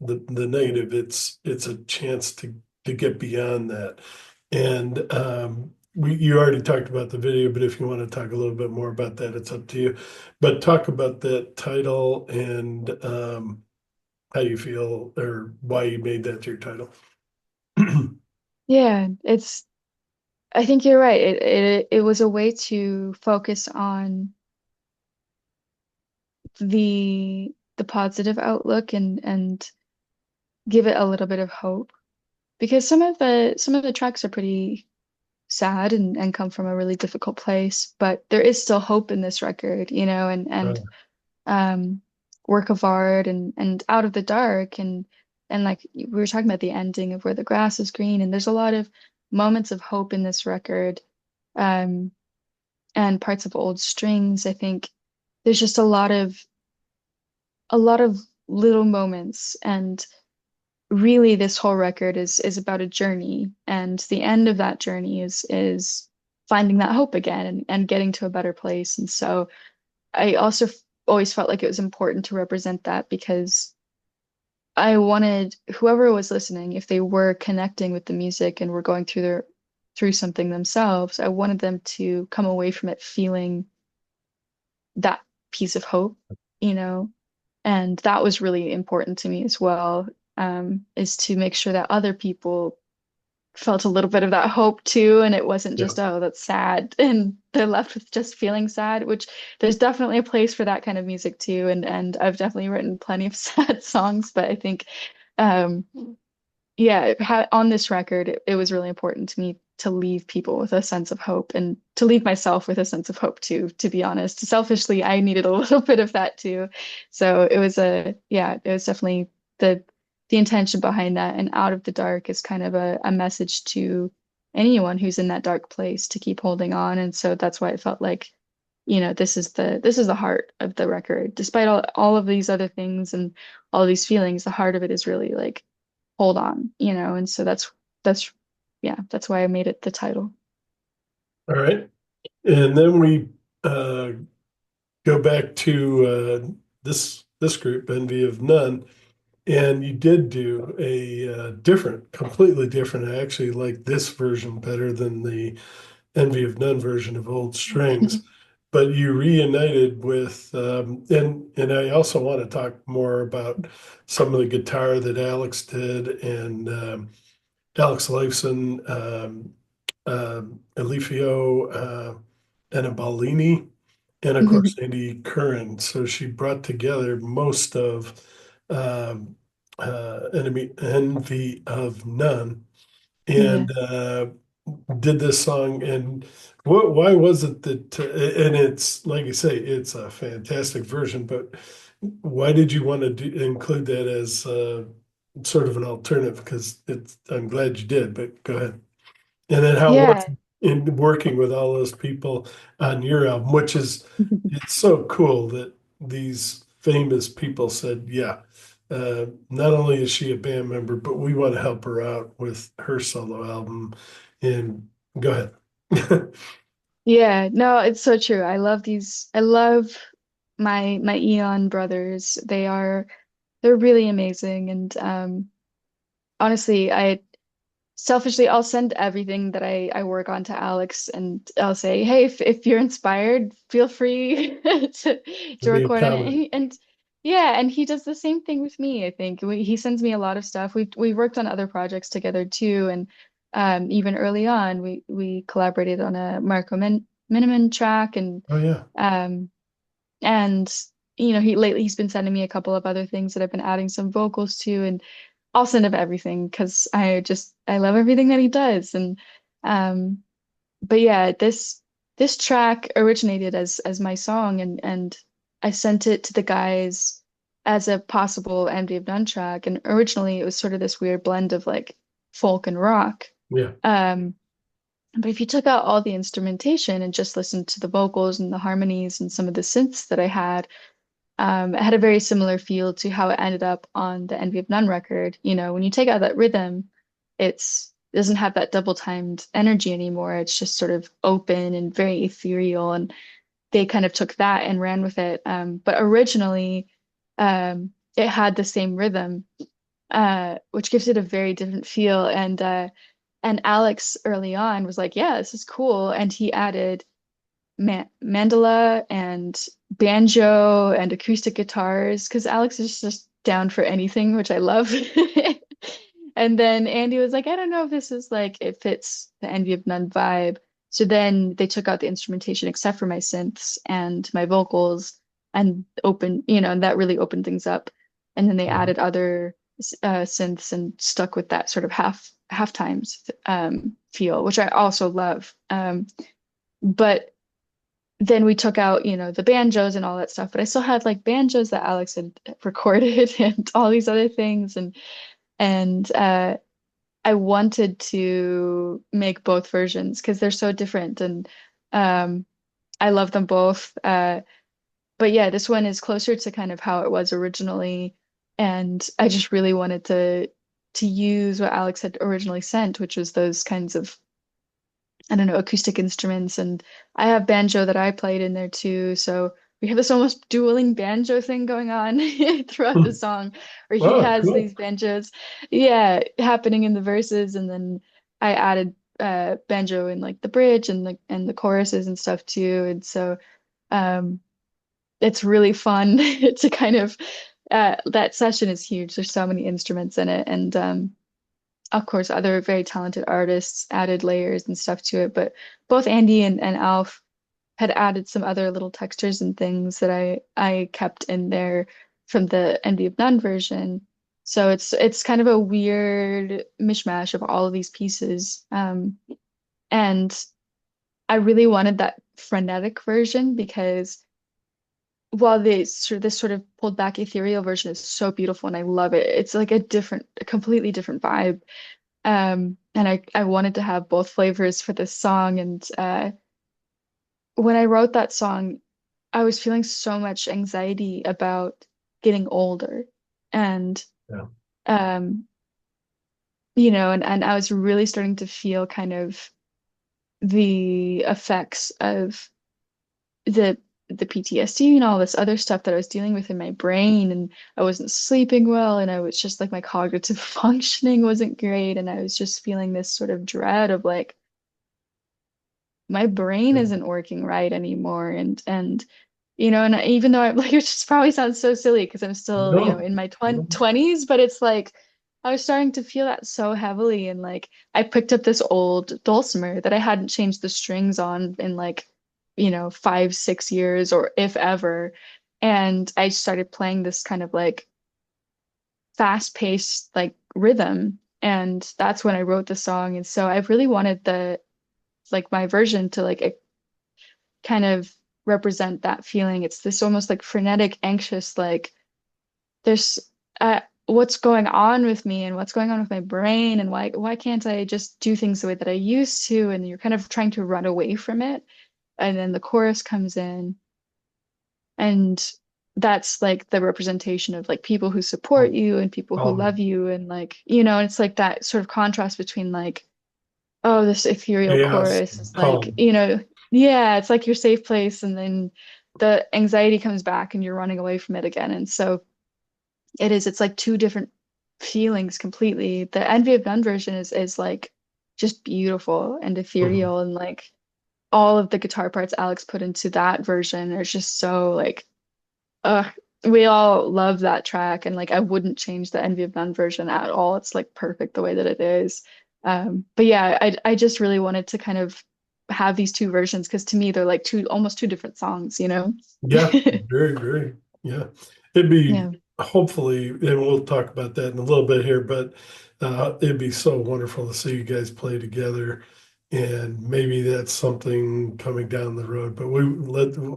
the negative, it's a chance to get beyond that. And you already talked about the video, but if you want to talk a little bit more about that, it's up to you. But talk about that title and how you feel or why you made that your title. Yeah. I think you're right. It was a way to focus on the positive outlook and give it a little bit of hope because some of the tracks are pretty sad and come from a really difficult place, but there is still hope in this record, and Uh, um work of art and Out of the Dark and like we were talking about the ending of Where the Grass is Green, and there's a lot of moments of hope in this record, um and parts of Old Strings. I think there's just a lot of little moments, and really this whole record is about a journey, and the end of that journey is finding that hope again and getting to a better place. And so I also always felt like it was important to represent that because I wanted whoever was listening, if they were connecting with the music and were going through something themselves, I wanted them to come away from it feeling that piece of hope, you know. And that was really important to me as well, is to make sure that other people felt a little bit of that hope too, and it wasn't yeah, just, oh, that's sad, and they're left with just feeling sad, which there's definitely a place for that kind of music too, and I've definitely written plenty of sad songs, but I think, um, yeah, on this record, it was really important to me to leave people with a sense of hope and to leave myself with a sense of hope too, to be honest. Selfishly, I needed a little bit of that too. So yeah, it was definitely the intention behind that. And Out of the Dark is kind of a message to anyone who's in that dark place to keep holding on. And so that's why it felt like, this is the heart of the record. Despite all of these other things and all these feelings, the heart of it is really like hold on, and so that's yeah, that's why I made it the title. all right. And then we uh, go back to this group, Envy of None, and you did do a different, completely different. I actually like this version better than the Envy of None version of Old Strings. But you reunited with, and I also want to talk more about some of the guitar that Alex did and Alex Lifeson, Alifio Anabalini, and of course Andy Curran. So she brought together most of um, Envy of None Yeah. and did this song. And why was it that, and it's like you say, it's a fantastic version, but why did you want to include that as sort of an alternative? Because I'm glad you did, but go ahead. And then how was Yeah. it in working with all those people on your album, which is, it's so cool that these famous people said, yeah, not only is she a band member, but we want to help her out with her solo album. And go ahead. Yeah, no, it's so true. I love my Eon brothers. They're really amazing. And honestly, I selfishly, I'll send everything that I work on to Alex, and I'll say, hey, if you're inspired, feel free to Leave a record on it. comment. And yeah, and he does the same thing with me, I think. He sends me a lot of stuff. We worked on other projects together too, and even early on, we collaborated on a Miniman track, Oh yeah. um, and he lately he's been sending me a couple of other things that I've been adding some vocals to, and I'll send him everything because I love everything that he does. And um but yeah, this track originated as my song, and I sent it to the guys as a possible Envy of None track. And originally it was sort of this weird blend of like folk and rock. Yeah. Um but if you took out all the instrumentation and just listened to the vocals and the harmonies and some of the synths that I had, it had a very similar feel to how it ended up on the Envy of None record. When you take out that rhythm, it doesn't have that double timed energy anymore. It's just sort of open and very ethereal. And they kind of took that and ran with it. But originally, it had the same rhythm, which gives it a very different feel. And Alex early on was like, "Yeah, this is cool," and he added mandala and banjo and acoustic guitars because Alex is just down for anything, which I love. And then Andy was like, I don't know if this is like it fits the Envy of None vibe. So then they took out the instrumentation except for my synths and my vocals and and that really opened things up. And then they Mhm. added other synths and stuck with that sort of half times feel, which I also love. But then we took out, the banjos and all that stuff, but I still had like banjos that Alex had recorded and all these other things, and I wanted to make both versions because they're so different, and um I love them both. But yeah, this one is closer to kind of how it was originally, and I just really wanted to use what Alex had originally sent, which was those kinds of, I don't know, acoustic instruments. And I have banjo that I played in there too. So we have this almost dueling banjo thing going on throughout the Hmm. song, where he Oh, has cool. these banjos, yeah, happening in the verses. And then I added banjo in like the bridge and the choruses and stuff too. And so um it's really fun to kind of that session is huge. There's so many instruments in it. And of course, other very talented artists added layers and stuff to it, but both Andy and Alf had added some other little textures and things that I kept in there from the Envy of None version. So it's kind of a weird mishmash of all of these pieces. And I really wanted that frenetic version because while this sort of pulled back ethereal version is so beautiful and I love it, it's like a completely different vibe. And I wanted to have both flavors for this song. And when I wrote that song, I was feeling so much anxiety about getting older. And Yeah. um, and I was really starting to feel kind of the effects of the the PTSD and all this other stuff that I was dealing with in my brain, and I wasn't sleeping well, and I was just like my cognitive functioning wasn't great, and I was just feeling this sort of dread of like my brain Yeah. isn't working right anymore. And even though I'm like, it just probably sounds so silly because I'm still, No. in my No. 20s, but it's like I was starting to feel that so heavily. And like I picked up this old dulcimer that I hadn't changed the strings on in like, 5, 6 years or if ever. And I started playing this kind of like fast-paced like rhythm. And that's when I wrote the song. And so I really wanted the like my version to like kind of represent that feeling. It's this almost like frenetic, anxious, like there's what's going on with me and what's going on with my brain, and why can't I just do things the way that I used to? And you're kind of trying to run away from it. And then the chorus comes in, and that's like the representation of like people who support you and people who Calming. love you, and like, and it's like that sort of contrast between like, oh, this ethereal Chaos. chorus is like, Calm. yeah, it's like your safe place, and then the anxiety comes back and you're running away from it again. And so it's like two different feelings completely. The Envy of None version is like just beautiful and Mhm. ethereal, and like all of the guitar parts Alex put into that version are just so like we all love that track, and like I wouldn't change the Envy of None version at all. It's like perfect the way that it is. But yeah, I just really wanted to kind of have these two versions because to me they're like two almost two different songs, you know? Yeah, very, very, yeah. It'd be Yeah. hopefully, and we'll talk about that in a little bit here, but it'd be so wonderful to see you guys play together. And maybe that's something coming down the road, but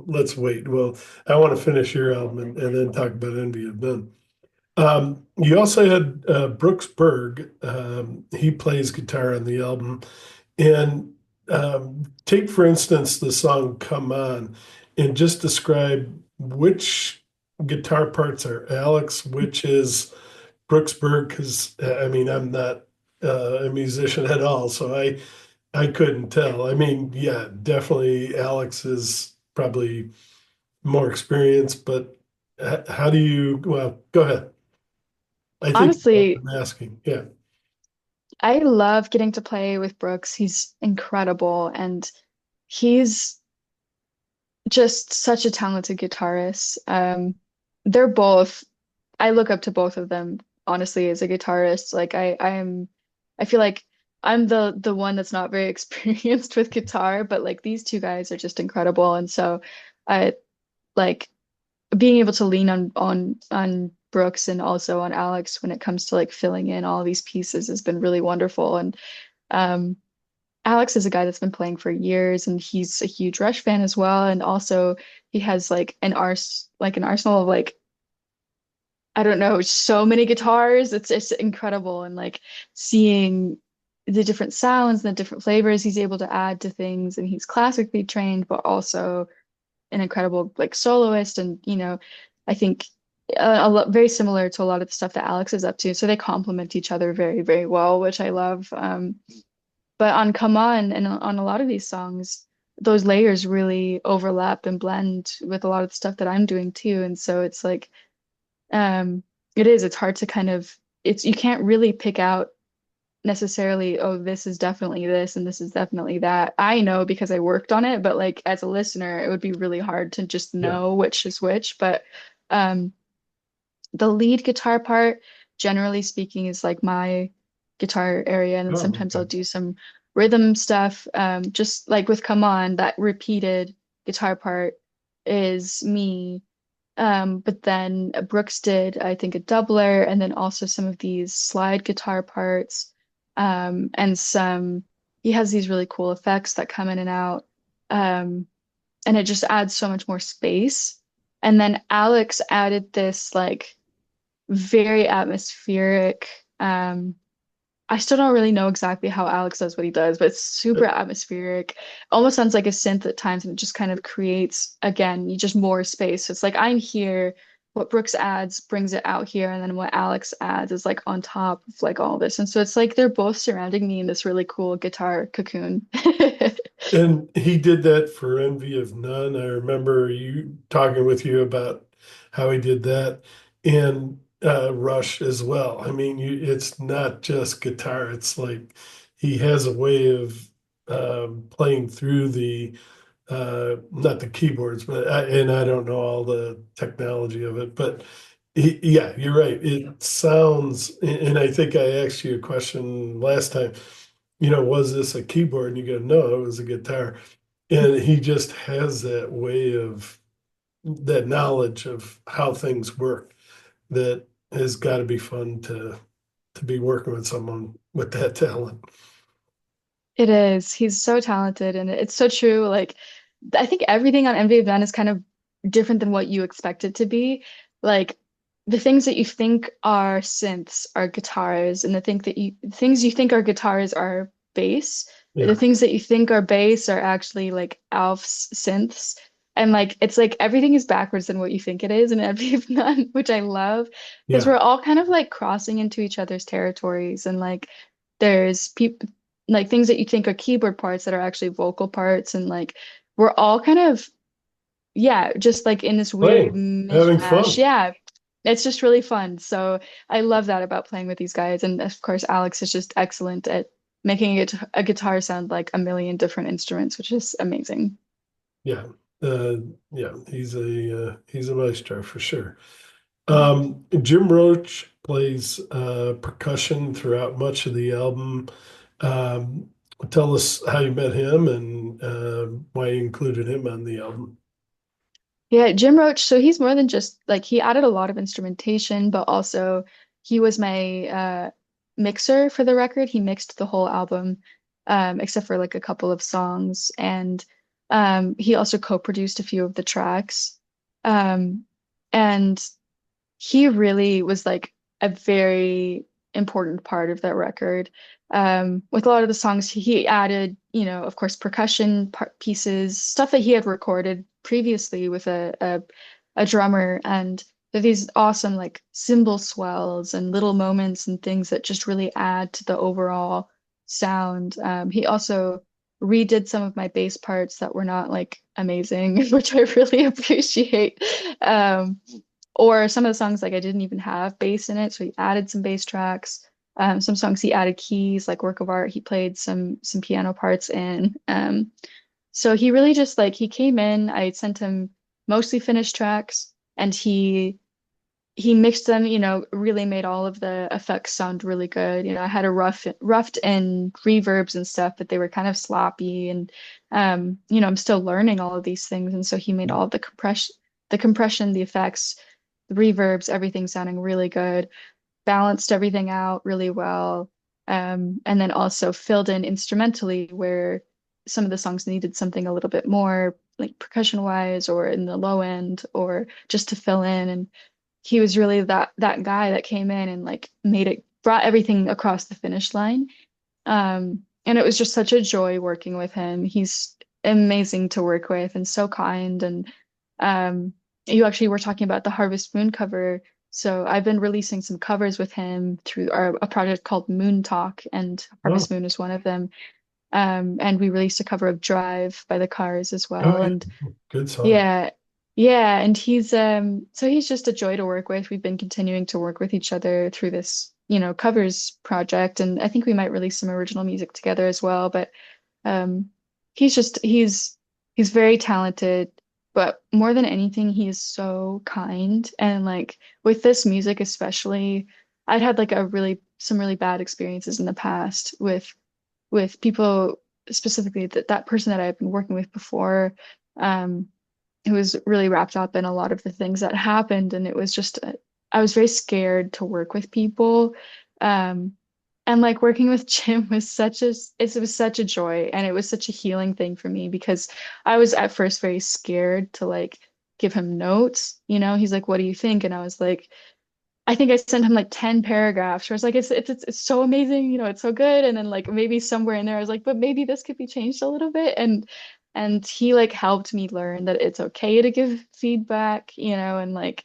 let's wait. Well, I want to finish your album and then talk about Envy of None. You also had Brooks Berg. He plays guitar on the album. And take, for instance, the song Come On and just describe which guitar parts are Alex, which is Brooksburg, because I mean, I'm not a musician at all, so I couldn't tell. I mean, yeah, definitely Alex is probably more experienced, but how do you, well, go ahead. I think you know what Honestly, I'm asking. Yeah. I love getting to play with Brooks. He's incredible, and he's just such a talented guitarist. They're both, I look up to both of them, honestly, as a guitarist. Like I feel like I'm the one that's not very experienced with guitar, but like these two guys are just incredible. And so I like being able to lean on Brooks and also on Alex when it comes to like filling in all these pieces has been really wonderful. And um Alex is a guy that's been playing for years, and he's a huge Rush fan as well. And also, he has like an arsenal of like I don't know, so many guitars. It's incredible, and like seeing the different sounds and the different flavors he's able to add to things. And he's classically trained, but also an incredible like soloist. And I think a lot very similar to a lot of the stuff that Alex is up to. So they complement each other very, very well, which I love. But on Come On and on a lot of these songs, those layers really overlap and blend with a lot of the stuff that I'm doing too. And so it's like, um, it's hard to kind of, you can't really pick out necessarily, oh, this is definitely this and this is definitely that. I know because I worked on it, but like as a listener, it would be really hard to just Yeah. know which is which. But um, the lead guitar part, generally speaking, is like my guitar area. And then Oh, sometimes I'll okay. do some rhythm stuff. Just like with Come On, that repeated guitar part is me. But then Brooks did, I think, a doubler, and then also some of these slide guitar parts. And he has these really cool effects that come in and out. And it just adds so much more space. And then Alex added this like very atmospheric. I still don't really know exactly how Alex does what he does, but it's super atmospheric. Almost sounds like a synth at times, and it just kind of creates, again, you just more space. So it's like I'm here, what Brooks adds brings it out here, and then what Alex adds is like on top of like all this. And so it's like they're both surrounding me in this really cool guitar cocoon. And he did that for Envy of None. I remember you talking with you about how he did that in Rush as well. I mean, it's not just guitar. It's like he has a way of playing through the not the keyboards, but and I don't know all the technology of it, but yeah, you're right. It sounds, and I think I asked you a question last time. Was this a keyboard? And you go, no, it was a guitar. And he just has that way of that knowledge of how things work that has got to be fun to be working with someone with that talent. It is. He's so talented, and it's so true. Like, I think everything on Envy of None is kind of different than what you expect it to be. Like, the things that you think are synths are guitars, and the things you think are guitars are bass. The Yeah. things that you think are bass are actually like Alf's synths. And like, it's like everything is backwards than what you think it is in Envy of None, which I love because Yeah. we're all kind of like crossing into each other's territories, and like, there's people like things that you think are keyboard parts that are actually vocal parts, and like we're all kind of, yeah, just like in this weird Playing, having mishmash. fun. Yeah, it's just really fun. So I love that about playing with these guys. And of course, Alex is just excellent at making a guitar sound like a million different instruments, which is amazing. Yeah. Uh, yeah, he's a maestro for sure. Yeah. Jim Roach plays percussion throughout much of the album. Um, Tell us how you met him and why you included him on the album. Yeah, Jim Roach, so he's more than just like he added a lot of instrumentation, but also he was my mixer for the record. He mixed the whole album, except for like a couple of songs. And he also co-produced a few of the tracks. Um, and he really was like a very important part of that record. With a lot of the songs, he added, of course, percussion pieces, stuff that he had recorded previously with a drummer, and these awesome like cymbal swells and little moments and things that just really add to the overall sound. He also redid some of my bass parts that were not like amazing, which I really appreciate. Um, or some of the songs like I didn't even have bass in it, so he added some bass tracks. Some songs he added keys, like Work of Art. He played some piano parts in. So he really just like he came in. I sent him mostly finished tracks, and he mixed them. Really made all of the effects sound really good. I had a roughed in reverbs and stuff, but they were kind of sloppy, and I'm still learning all of these things, and so he made all of the compression, the effects, the reverbs, everything sounding really good, balanced everything out really well, and then also filled in instrumentally where some of the songs needed something a little bit more like percussion wise or in the low end or just to fill in. And he was really that guy that came in and like brought everything across the finish line. And it was just such a joy working with him. He's amazing to work with and so kind. And you actually were talking about the Harvest Moon cover. So I've been releasing some covers with him through a project called Moon Talk, and Oh, Harvest Moon is one of them. And we released a cover of Drive by the Cars as oh well. yeah, And good song. yeah, yeah, and he's just a joy to work with. We've been continuing to work with each other through this, covers project, and I think we might release some original music together as well. But um he's very talented, but more than anything, he is so kind. And like with this music especially, I'd had like a really some really bad experiences in the past with people, specifically that person that I've been working with before. Um who was really wrapped up in a lot of the things that happened, and it was just I was very scared to work with people. Um, and like working with Jim was it was such a joy, and it was such a healing thing for me because I was at first very scared to like give him notes. He's like, "What do you think?" And I was like, I think I sent him like 10 paragraphs where it's like it's so amazing, it's so good. And then like maybe somewhere in there I was like, but maybe this could be changed a little bit. And he like helped me learn that it's okay to give feedback, and like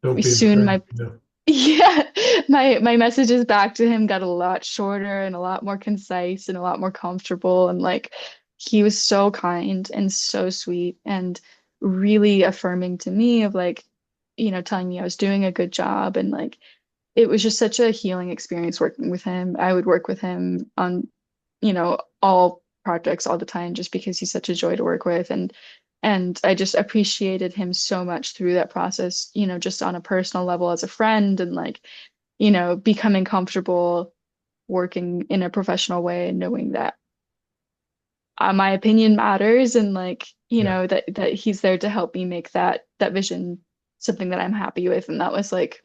Don't we be soon afraid. my Yeah. yeah, my messages back to him got a lot shorter and a lot more concise and a lot more comfortable. And like he was so kind and so sweet and really affirming to me of like, telling me I was doing a good job. And like it was just such a healing experience working with him. I would work with him on, all projects all the time just because he's such a joy to work with. And I just appreciated him so much through that process, just on a personal level as a friend and like, becoming comfortable working in a professional way and knowing that my opinion matters and like, Yeah. that he's there to help me make that vision something that I'm happy with. And that was like,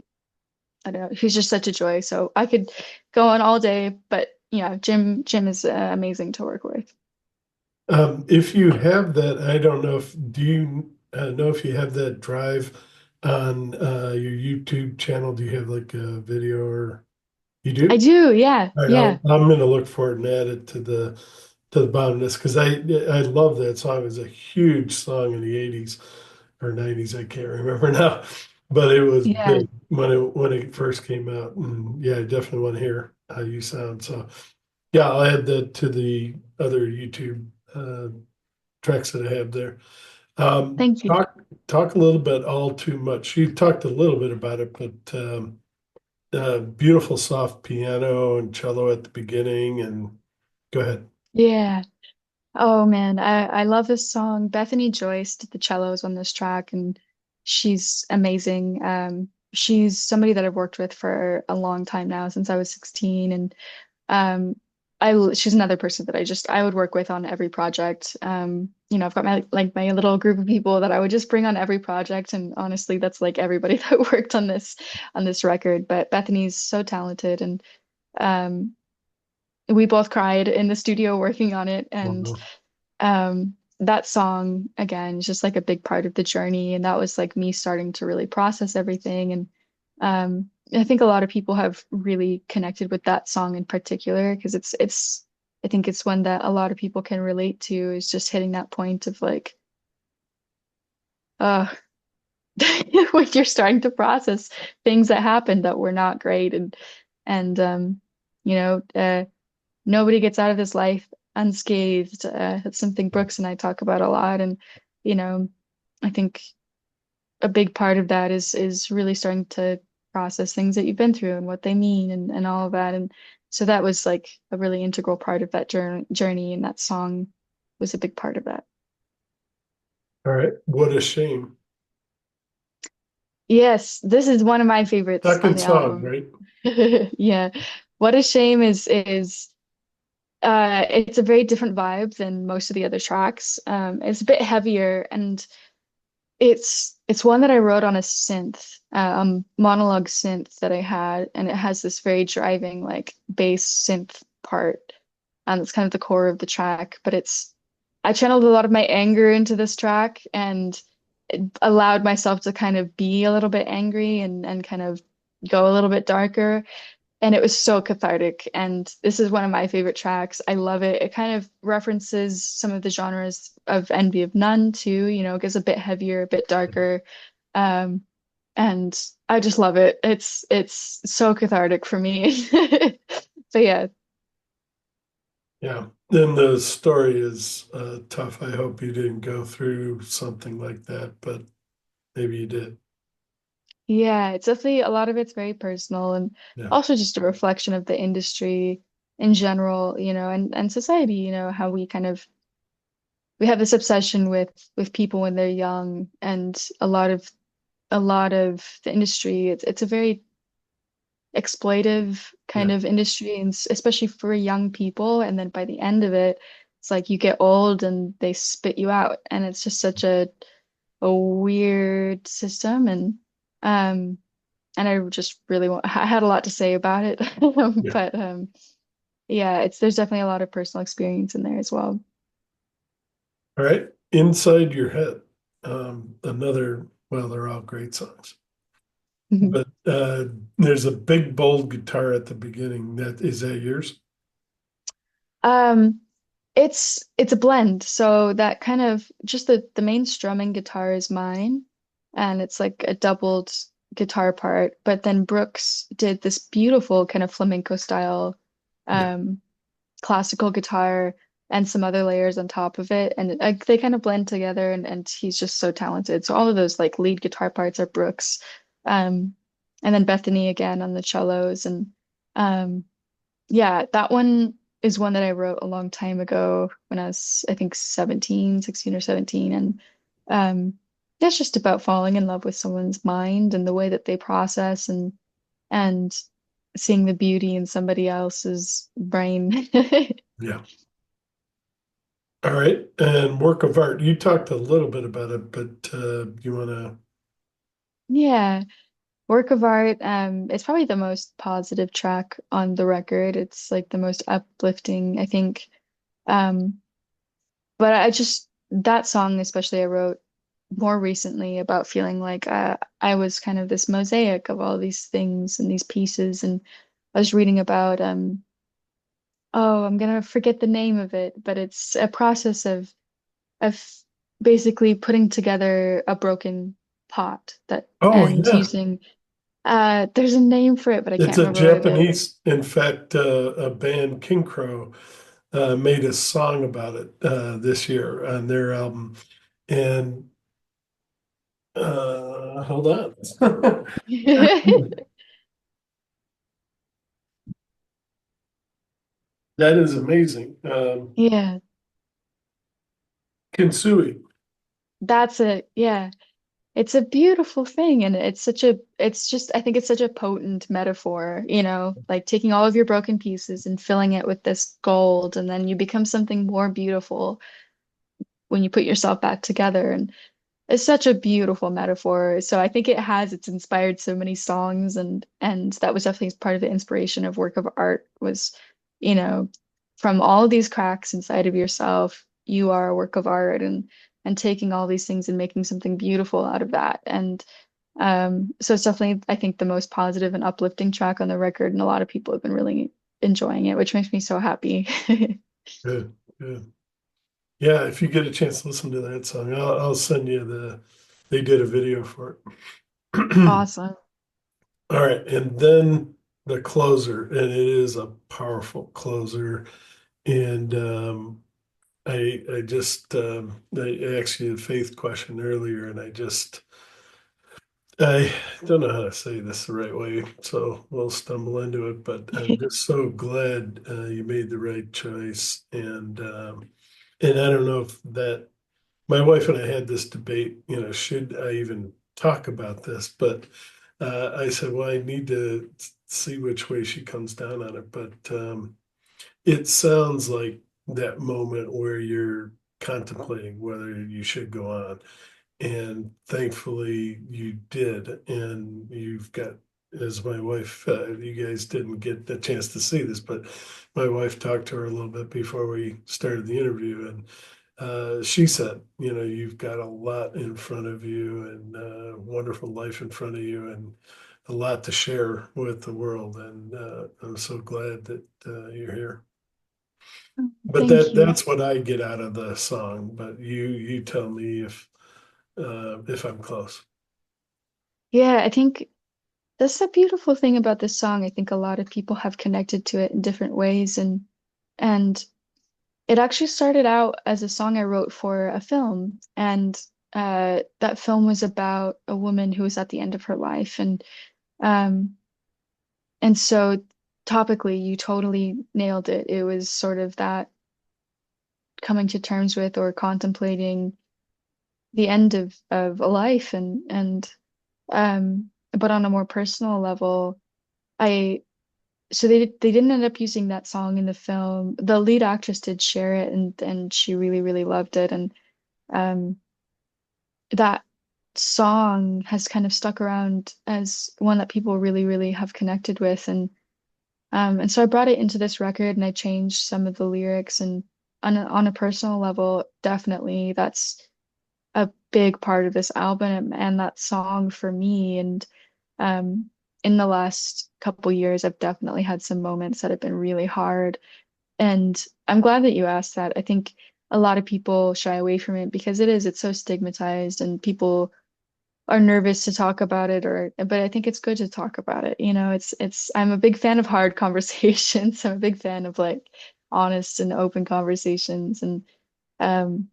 I don't know, he's just such a joy. So I could go on all day, but yeah, Jim is amazing to work with. If you have that, I don't know if do you know if you have that drive on your YouTube channel? Do you have like a video or you I do? do, yeah, All right, yeah, I'm gonna look for it and add it to the bottom of this because I love that song. It was a huge song in the 80s or 90s. I can't remember now, but it was yeah. big when it first came out. And yeah, I definitely want to hear how you sound. So yeah, I'll add that to the other YouTube tracks that I have there. Thank you. Talk a little bit, all too much. You talked a little bit about it, but beautiful soft piano and cello at the beginning. And go ahead. Yeah. Oh man, I love this song. Bethany Joyce did the cellos on this track, and she's amazing. She's somebody that I've worked with for a long time now, since I was 16, and um, she's another person that I would work with on every project. I've got my little group of people that I would just bring on every project, and honestly, that's like everybody that worked on this record. But Bethany's so talented, and um, we both cried in the studio working on it, and Wow. that song again is just like a big part of the journey, and that was like me starting to really process everything. And I think a lot of people have really connected with that song in particular because it's I think it's one that a lot of people can relate to, is just hitting that point of like uh when you're starting to process things that happened that were not great. And you know uh nobody gets out of this life unscathed. That's something Brooks and I talk about a lot. And, you know, I think a big part of that is really starting to process things that you've been through and what they mean and all of that. And so that was like a really integral part of that journey, and that song was a big part of that. All right. What a shame. Yes, this is one of my favorites on Second the song, album. right? Yeah. What a Shame is it's a very different vibe than most of the other tracks. It's a bit heavier, and it's one that I wrote on a synth, monologue synth that I had, and it has this very driving like bass synth part, and it's kind of the core of the track. But I channeled a lot of my anger into this track, and it allowed myself to kind of be a little bit angry and kind of go a little bit darker, and it was so cathartic. And this is one of my favorite tracks. I love it. It kind of references some of the genres of Envy of None too, it gets a bit heavier, a bit darker. Um, and I just love it. It's so cathartic for me. So yeah. Yeah. Then the story is tough. I hope you didn't go through something like that, but maybe you did. Yeah, it's definitely a lot of it's very personal, and Yeah. also just a reflection of the industry in general, and society, how we have this obsession with people when they're young, and a lot of the industry, it's a very exploitive kind Yeah. of industry, and especially for young people. And then by the end of it, it's like you get old and they spit you out, and it's just such a weird system. Um and I just really I had a lot to say about it. Yeah. But yeah, there's definitely a lot of personal experience in there as well. All right. Inside Your Head. Well, they're all great songs. But there's a big bold guitar at the beginning. Is that yours? Um, it's a blend. So that kind of just the main strumming guitar is mine, and it's like a doubled guitar part. But then Brooks did this beautiful kind of flamenco style Yeah. um classical guitar and some other layers on top of it, and they kind of blend together, and he's just so talented. So all of those like lead guitar parts are Brooks. Um, and then Bethany again on the cellos, and um yeah, that one is one that I wrote a long time ago when I was, I think, 16 or 17. And that's just about falling in love with someone's mind and the way that they process, and seeing the beauty in somebody else's brain. Yeah. All right. And work of art. You talked a little bit about it, but you want to, Yeah, work of art. It's probably the most positive track on the record. It's like the most uplifting, I think. Um, But that song especially I wrote more recently about feeling like I was kind of this mosaic of all these things and these pieces. And I was reading about, oh, I'm gonna forget the name of it, but it's a process of basically putting together a broken pot that oh, and yeah. using there's a name for it, but I It's can't a remember what it is. Japanese, in fact, a band, King Crow, made a song about it this year on their album. And hold on. That is amazing. Yeah, Kintsugi. that's it. Yeah. It's a beautiful thing, and it's just, I think it's such a potent metaphor, like taking all of your broken pieces and filling it with this gold, and then you become something more beautiful when you put yourself back together. And it's such a beautiful metaphor. So I think it's inspired so many songs, and that was definitely part of the inspiration of work of art was, you know, from all these cracks inside of yourself, you are a work of art, and taking all these things and making something beautiful out of that. And so it's definitely, I think, the most positive and uplifting track on the record, and a lot of people have been really enjoying it, which makes me so happy. Good, good. Yeah, if you get a chance to listen to that song, I'll send you they did a video for it. Awesome. All right, and then the closer, and it is a powerful closer. And I just I asked you a faith question earlier, and I don't know how to say this the right way, so we'll stumble into it. But I'm just so glad you made the right choice, and I don't know if that my wife and I had this debate, should I even talk about this? But I said, well, I need to see which way she comes down on it. But it sounds like that moment where you're contemplating whether you should go on. And thankfully you did. And you've got, as my wife, you guys didn't get the chance to see this, but my wife talked to her a little bit before we started the interview. And she said, you've got a lot in front of you and a wonderful life in front of you and a lot to share with the world. And I'm so glad that you're here. But Thank you. that's what I get out of the song. But you tell me if I'm close. Yeah, I think that's the beautiful thing about this song. I think a lot of people have connected to it in different ways, and it actually started out as a song I wrote for a film, and that film was about a woman who was at the end of her life, um and so topically you totally nailed it. It was sort of that coming to terms with or contemplating the end of a life, but on a more personal level, I so they didn't end up using that song in the film. The lead actress did share it, and she really really loved it, and um that song has kind of stuck around as one that people really really have connected with, and so I brought it into this record, and I changed some of the lyrics, and on a personal level, definitely that's a big part of this album and that song for me. And um, in the last couple years, I've definitely had some moments that have been really hard. And I'm glad that you asked that. I think a lot of people shy away from it because it's so stigmatized, and people are nervous to talk about it, but I think it's good to talk about it. I'm a big fan of hard conversations. I'm a big fan of like honest and open conversations. And um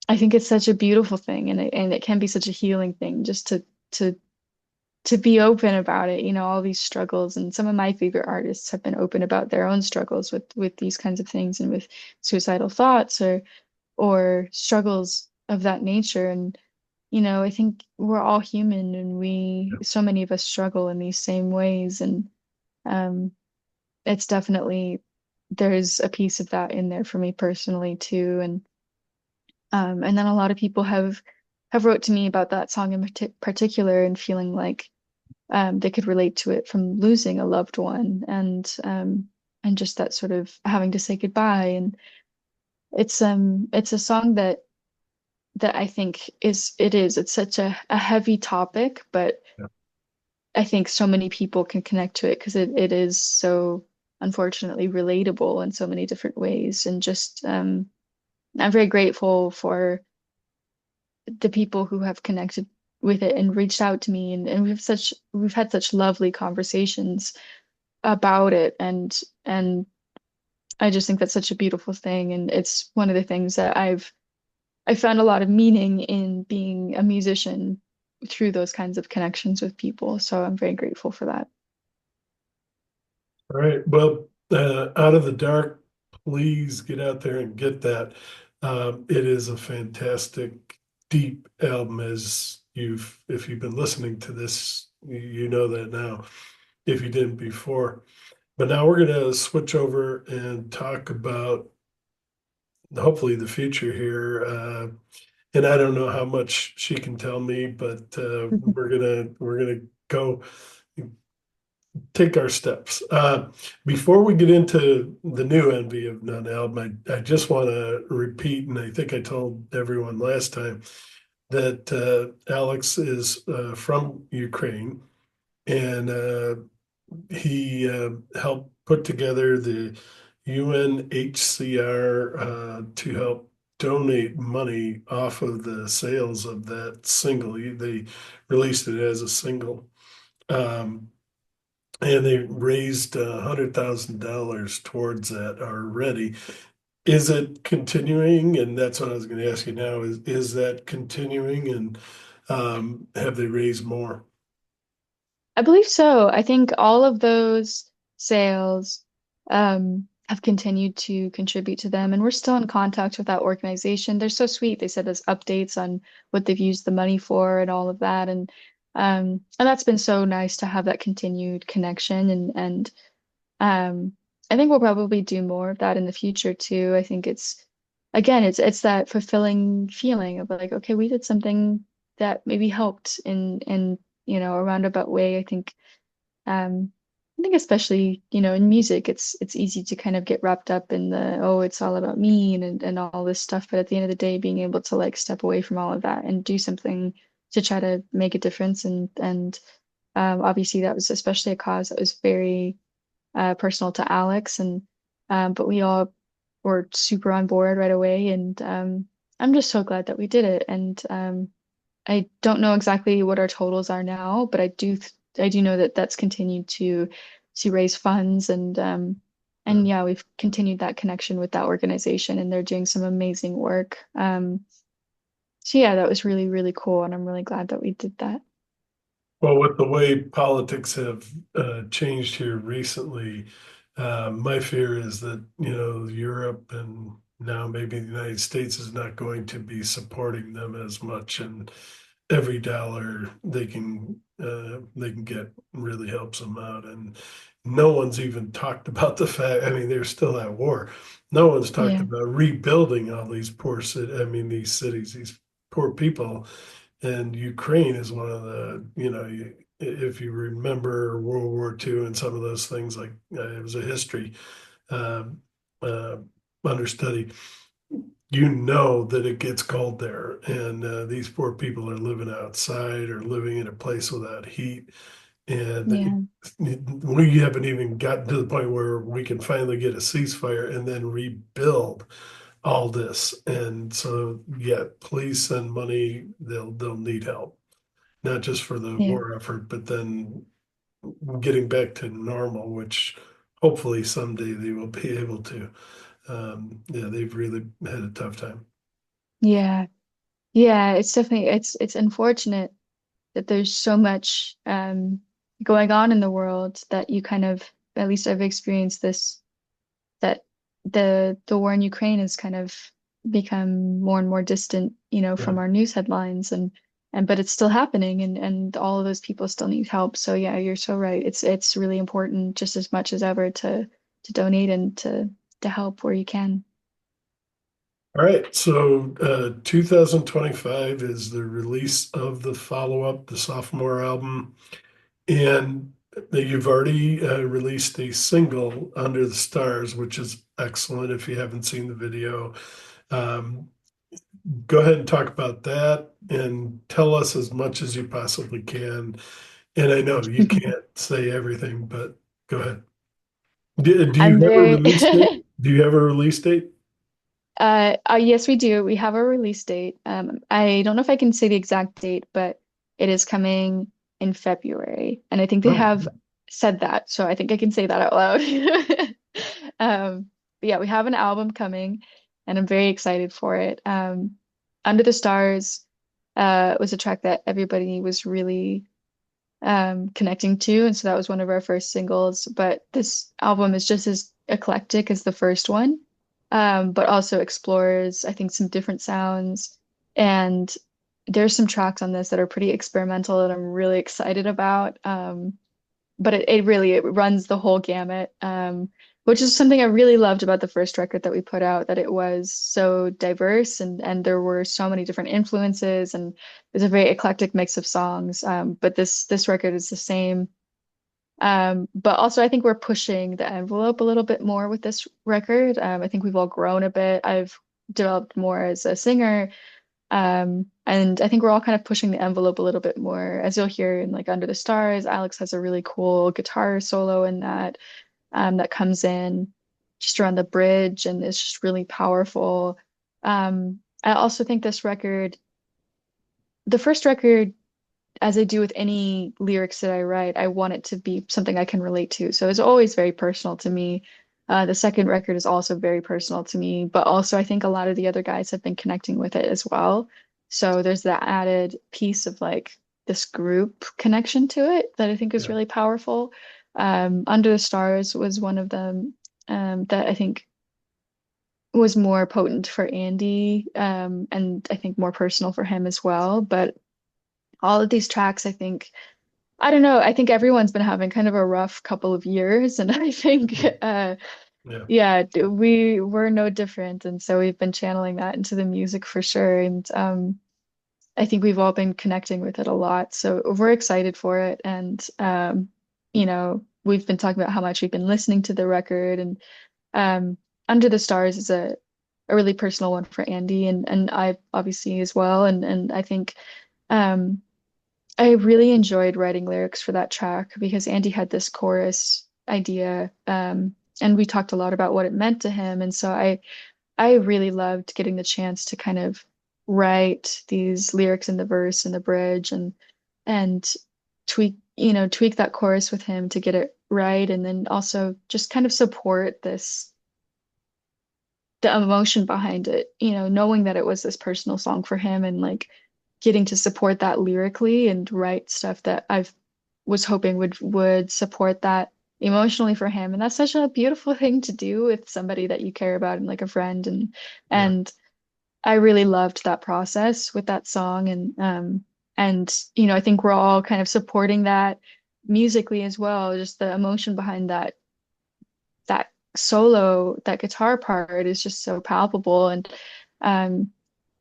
I think it's such a beautiful thing, and it can be such a healing thing just to to be open about it, all these struggles. And some of my favorite artists have been open about their own struggles with these kinds of things, and with suicidal thoughts or struggles of that nature. And I think we're all human, and so many of us struggle in these same ways. And um it's definitely, there's a piece of that in there for me personally too. And then a lot of people have wrote to me about that song in particular, and feeling like they could relate to it from losing a loved one, and just that sort of having to say goodbye. And it's a song that I think it's such a heavy topic, but Yeah. I think so many people can connect to it because it is so unfortunately relatable in so many different ways. And just I'm very grateful for the people who have connected with it and reached out to me, and we've had such lovely conversations about it. And I just think that's such a beautiful thing, and it's one of the things that I've I found a lot of meaning in being a musician through those kinds of connections with people. So I'm very grateful for that. All right. Well, Out of the Dark, please get out there and get that. It is a fantastic, deep album. If you've been listening to this, you know that now. If you didn't before, but now we're going to switch over and talk about hopefully the future here. And I don't know how much she can tell me, but we're gonna go take our steps. Before we get into the new Envy of None album, I just want to repeat, and I think I told everyone last time that Alex is from Ukraine, and he helped put together the UNHCR to help donate money off of the sales of that single. They released it as a single. Um, and they raised $100,000 towards that already. Is it continuing? And that's what I was going to ask you now. Is that continuing? And have they raised more? I believe so. I think all of those sales have continued to contribute to them, and we're still in contact with that organization. They're so sweet. They send us updates on what they've used the money for and all of that, and that's been so nice to have that continued connection. And I think we'll probably do more of that in the future too. I think it's again, it's that fulfilling feeling of like, okay, we did something that maybe helped in a roundabout way. Um I think especially, in music, it's easy to kind of get wrapped up in the, oh, it's all about me and all this stuff. But at the end of the day, being able to like step away from all of that and do something to try to make a difference and obviously that was especially a cause that was very personal to Alex, and but we all were super on board right away, and I'm just so glad that we did it. And I don't know exactly what our totals are now, but I do know that that's continued to raise funds, and yeah, we've continued that connection with that organization, and they're doing some amazing work. So yeah, that was really, really cool, and I'm really glad that we did that. Well, with the way politics have changed here recently, my fear is that, Europe and now maybe the United States is not going to be supporting them as much, and every dollar they can get really helps them out. And no one's even talked about the fact, I mean, they're still at war. No one's talked Yeah, about rebuilding all these these cities, these poor people. And Ukraine is one of if you remember World War II and some of those things, like it was a history um, uh, understudy, you know that it gets cold there. And these poor people are living outside or living in a place without heat. And yeah, we haven't even gotten to the point where we can finally get a ceasefire and then rebuild all this. And so, yeah, please send money. They'll need help, not just for the yeah. war effort, but then getting back to normal, which hopefully someday they will be able to. Yeah, they've really had a tough time. Yeah. Yeah, it's definitely it's unfortunate that there's so much going on in the world that you kind of, at least I've experienced this, that the war in Ukraine has kind of become more and more distant, from Right. our news headlines, and but it's still happening, and all of those people still need help. So yeah, you're so right. It's really important just as much as ever to donate and to help where you can. All right, so 2025 is the release of the follow-up, the sophomore album, and you've already released a single, Under the Stars, which is excellent if you haven't seen the video. Um, Go ahead and talk about that and tell us as much as you possibly can. And I know you can't say everything, but go ahead. Do you I'm have a very release date? Do you have a release date? yes, we do. We have a release date. I don't know if I can say the exact date, but it is coming in February. And I think they Oh, have said that, so I think I can say that out loud. But yeah, we have an album coming, and I'm very excited for it. Under the Stars was a track that everybody was really connecting to, and so that was one of our first singles. But this album is just as eclectic as the first one, but also explores, I think, some different sounds. And there's some tracks on this that are pretty experimental that I'm really excited about. But it really it runs the whole gamut, which is something I really loved about the first record that we put out, that it was so diverse and there were so many different influences and there's a very eclectic mix of songs. But this record is the same. But also I think we're pushing the envelope a little bit more with this record. I think we've all grown a bit. I've developed more as a singer. And I think we're all kind of pushing the envelope a little bit more. As you'll hear in like Under the Stars, Alex has a really cool guitar solo in that that comes in just around the bridge and it's just really powerful. I also think this record, the first record, as I do with any lyrics that I write, I want it to be something I can relate to. So it's always very personal to me. The second record is also very personal to me, but also I think a lot of the other guys have been connecting with it as well. So there's that added piece of like this group connection to it that I think is Yeah, really powerful. Under the Stars was one of them that I think was more potent for Andy, and I think more personal for him as well. But all of these tracks, I think, I don't know, I think everyone's been having kind of a rough couple of years, and I think, yeah, yeah, we were no different, and so we've been channeling that into the music for sure, and I think we've all been connecting with it a lot, so we're excited for it, and we've been talking about how much we've been listening to the record, and um, Under the Stars is a really personal one for Andy, and I obviously as well, and I think. Um, I really enjoyed writing lyrics for that track because Andy had this chorus idea, and we talked a lot about what it meant to him. And so I really loved getting the chance to kind of write these lyrics in the verse and the bridge and tweak that chorus with him to get it right. And then also just kind of support the emotion behind it, knowing that it was this personal song for him and like getting to support that lyrically and write stuff that I've was hoping would support that emotionally for him. And that's such a beautiful thing to do with somebody that you care about and like a friend yeah. and I really loved that process with that song and I think we're all kind of supporting that musically as well, just the emotion behind that solo, that guitar part is just so palpable um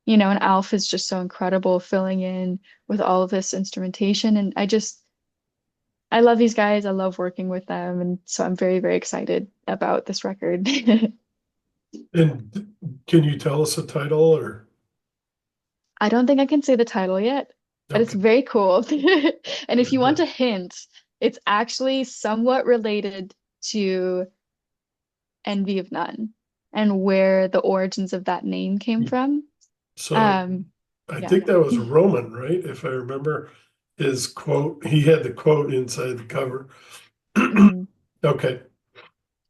and Alf is just so incredible filling in with all of this instrumentation. And I love these guys. I love working with them. And so I'm very, very excited about this record. And can you tell us a title or? I don't think I can say the title yet, but it's Okay. very cool. And if you want Yeah. a hint, it's actually somewhat related to Envy of None and where the origins of that name came from. So Um, I yeah. think that was Roman, right? If I remember his quote, he had the quote inside the cover. Mhm. Okay.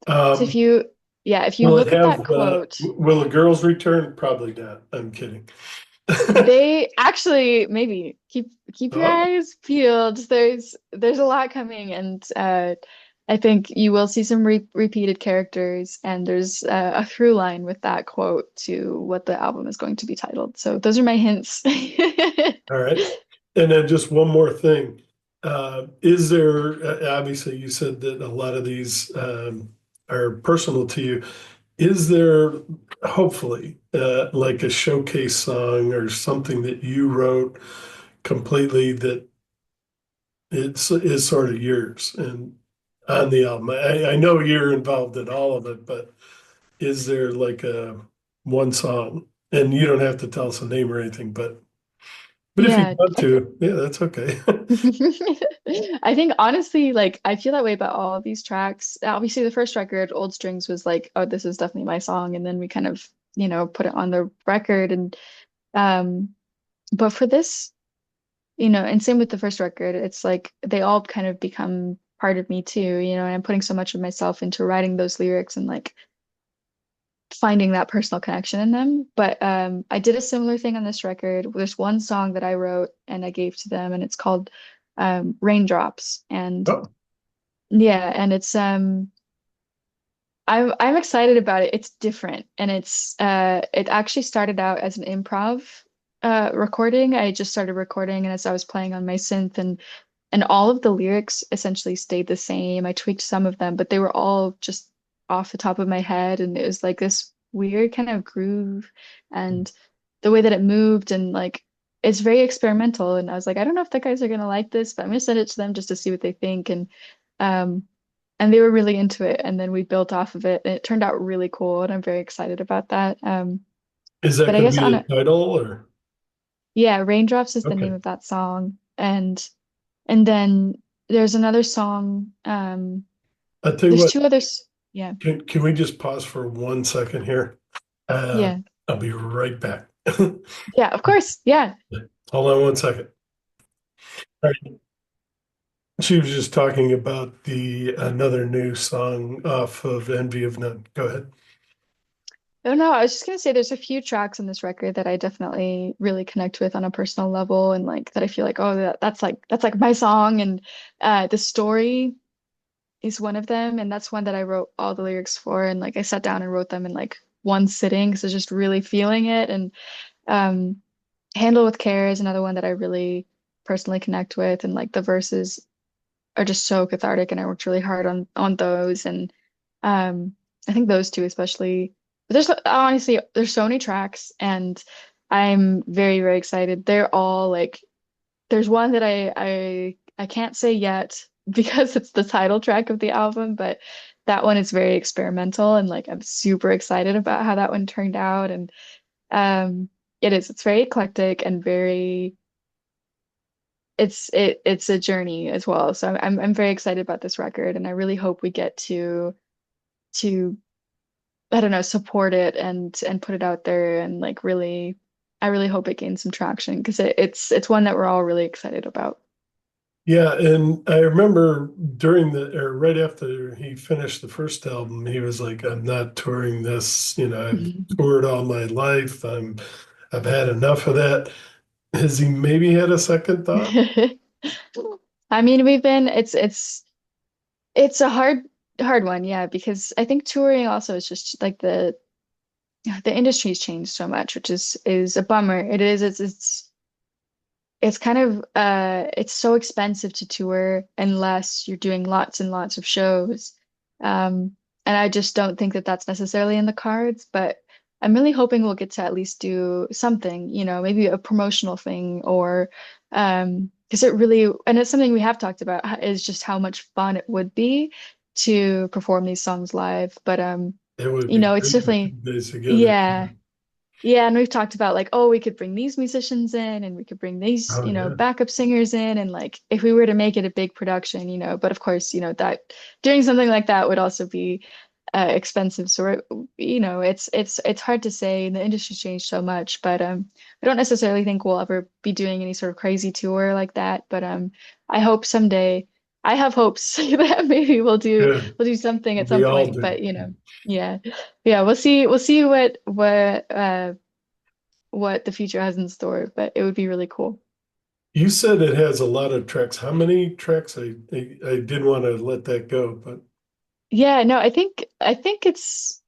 So Um, if you will it look at that have, quote, will the girls return? Probably not. I'm kidding. they actually maybe keep your Oh, eyes peeled. There's a lot coming, and I think you will see some repeated characters, and there's a through line with that quote to what the album is going to be titled. So those are my hints. all right. And then just one more thing. Is there, obviously you said that a lot of these are personal to you. Is there hopefully like a showcase song or something that you wrote completely that it's is sort of yours and on the album? I know you're involved in all of it, but is there like a one song? And you don't have to tell us a name or anything, but if you Yeah, want to, yeah, that's okay. I think honestly, like I feel that way about all of these tracks. Obviously, the first record, Old Strings, was like, oh, this is definitely my song, and then we kind of, put it on the record. And um, but for this, and same with the first record, it's like they all kind of become part of me too, and I'm putting so much of myself into writing those lyrics and like finding that personal connection in them. But I did a similar thing on this record. There's one song that I wrote and I gave to them, and it's called Raindrops. And Oh, yeah, and it's I'm excited about it. It's different, and it actually started out as an improv recording. I just started recording, and as I was playing on my synth, and all of the lyrics essentially stayed the same. I tweaked some of them, but they were all just off the top of my head, and it was like this weird kind of groove, and the way that it moved, and like it's very experimental. And I was like, I don't know if the guys are gonna like this, but I'm gonna send it to them just to see what they think. Um, and they were really into it, and then we built off of it, and it turned out really cool, and I'm very excited about that. is that But I going to guess be on the a title or? yeah, Raindrops is the name Okay. of that song, and then there's another song. I'll tell you There's what, two others. Yeah, can we just pause for 1 second here? Uh, yeah, I'll be right back. Hold yeah. Of course, yeah. on 1 second. All right. She was just talking about the another new song off of Envy of None. Go ahead. Oh no, I was just gonna say there's a few tracks on this record that I definitely really connect with on a personal level, and like that I feel like, oh, that's like my song, and the story is one of them, and that's one that I wrote all the lyrics for, and like I sat down and wrote them in like one sitting, so just really feeling it, and um, Handle with Care is another one that I really personally connect with, and like the verses are just so cathartic, and I worked really hard on those, and um, I think those two especially. But there's honestly there's so many tracks, and I'm very very excited. They're all like there's one that I can't say yet because it's the title track of the album, but that one is very experimental, and like I'm super excited about how that one turned out, and um, it's very eclectic and very it's a journey as well. So I'm very excited about this record, and I really hope we get to I don't know, support it and put it out there, and like really I really hope it gains some traction because it's one that we're all really excited about. Yeah, and I remember during the or right after he finished the first album, he was like, "I'm not touring this. I've toured all my life. I've had enough of that." Has he maybe had a second thought? I mean, we've been it's a hard one, yeah, because I think touring also is just like the industry's changed so much, which is a bummer. It is it's kind of it's so expensive to tour unless you're doing lots and lots of shows. And I just don't think that that's necessarily in the cards, but I'm really hoping we'll get to at least do something, maybe a promotional thing or because it really and it's something we have talked about is just how much fun it would be to perform these songs live. But It would be it's great with definitely you guys together. yeah. Yeah, and we've talked about like, oh, we could bring these musicians in and we could bring these, Oh yeah, backup singers in and like if we were to make it a big production, but of course, that doing something like that would also be expensive. So it's hard to say. The industry's changed so much, but I don't necessarily think we'll ever be doing any sort of crazy tour like that. But I hope someday I have hopes that maybe good. we'll do something at We some all point, do. but yeah. Yeah, we'll see what the future has in store, but it would be really cool. You said it has a lot of tracks. How many tracks? I did want to let that go, but Yeah, no, I think it's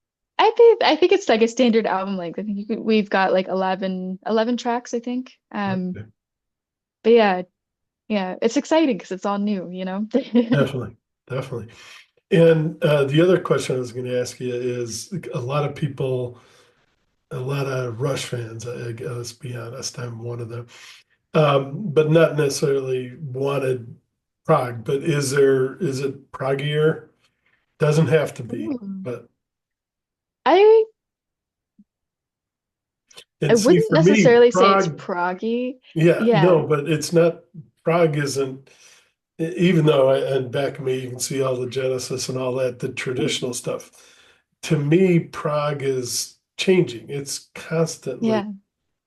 like a standard album length. I think we've got like 11 tracks, I think. okay, But yeah, yeah, it's exciting because it's all new. definitely, definitely. And the other question I was going to ask you is a lot of people, a lot of Rush fans, let's be honest, I'm one of them, but not necessarily wanted Prague. But is it proggier? Doesn't have to be, Ooh. but I I and see wouldn't for me, necessarily say it's Prague, proggy. yeah, Yeah. no, but it's not, Prague isn't, even though and back of me, you can see all the Genesis and all that, the traditional stuff. To me, Prague is changing. It's constantly Yeah.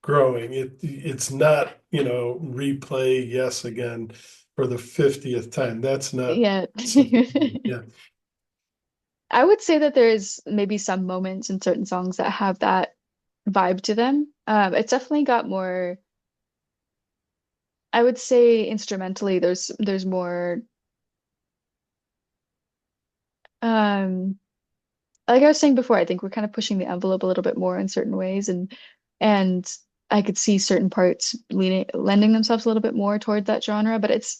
growing. It's not, replay yes again for the 50th time. That's not Yeah. something. Yeah. I would say that there's maybe some moments in certain songs that have that vibe to them. It's definitely got more, I would say instrumentally, there's more um like I was saying before, I think we're kind of pushing the envelope a little bit more in certain ways and I could see certain parts lending themselves a little bit more toward that genre, but it's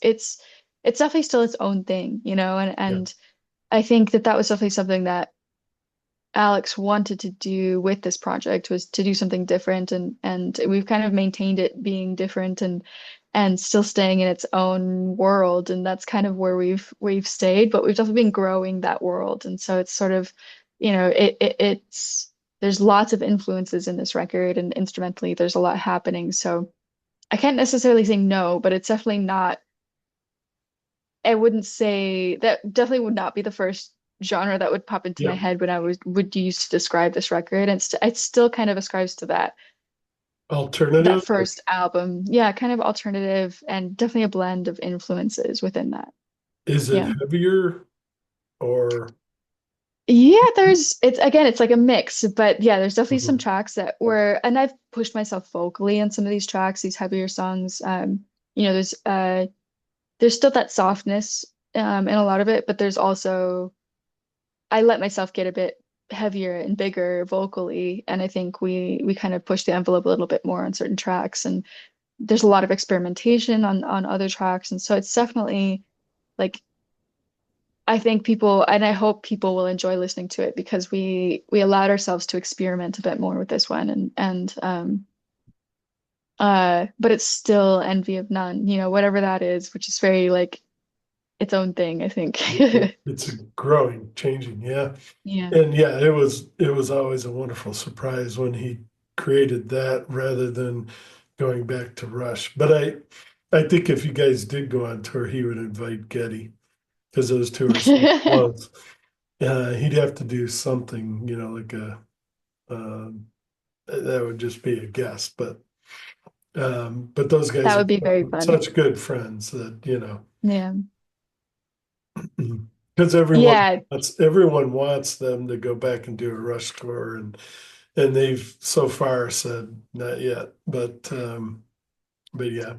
definitely still its own thing, you know, Yeah, and I think that that was definitely something that Alex wanted to do with this project was to do something different and we've kind of maintained it being different and still staying in its own world and that's kind of where we've stayed but we've definitely been growing that world and so it's sort of it's there's lots of influences in this record and instrumentally there's a lot happening so I can't necessarily say no but it's definitely not I wouldn't say that definitely would not be the first genre that would pop into my yeah. head when I would use to describe this record. And it still kind of ascribes to that Alternative, first album. Yeah, kind of alternative and definitely a blend of influences within that. is it Yeah. heavier or? Yeah, it's again, it's like a mix, but yeah, there's definitely some Mhm. tracks that were, and I've pushed myself vocally on some of these tracks, these heavier songs. You know, there's still that softness in a lot of it, but there's also I let myself get a bit heavier and bigger vocally, and I think we kind of pushed the envelope a little bit more on certain tracks, and there's a lot of experimentation on other tracks, and so it's definitely like I think people and I hope people will enjoy listening to it because we allowed ourselves to experiment a bit more with this one, and but it's still Envy of None, you know, whatever that is, which is very like its own thing, I think. It's a growing, changing, yeah. Yeah. And yeah, it was always a wonderful surprise when he created that rather than going back to Rush. But I think if you guys did go on tour, he would invite Getty because those two are so close. He'd have to do something, like that would just be a guess. But those guys That are would be very fun. such good friends that, Yeah. because everyone Yeah, everyone wants them to go back and do a Rush tour, and they've so far said not yet. But yeah,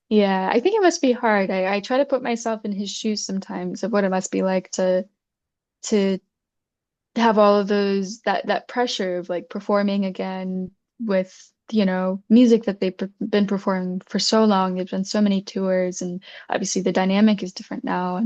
yeah. I think it must be hard. I try to put myself in his shoes sometimes of what it must be like to have all of those that pressure of like performing again with, you know, music that they've been performing for so long. They've done so many tours and obviously the dynamic is different now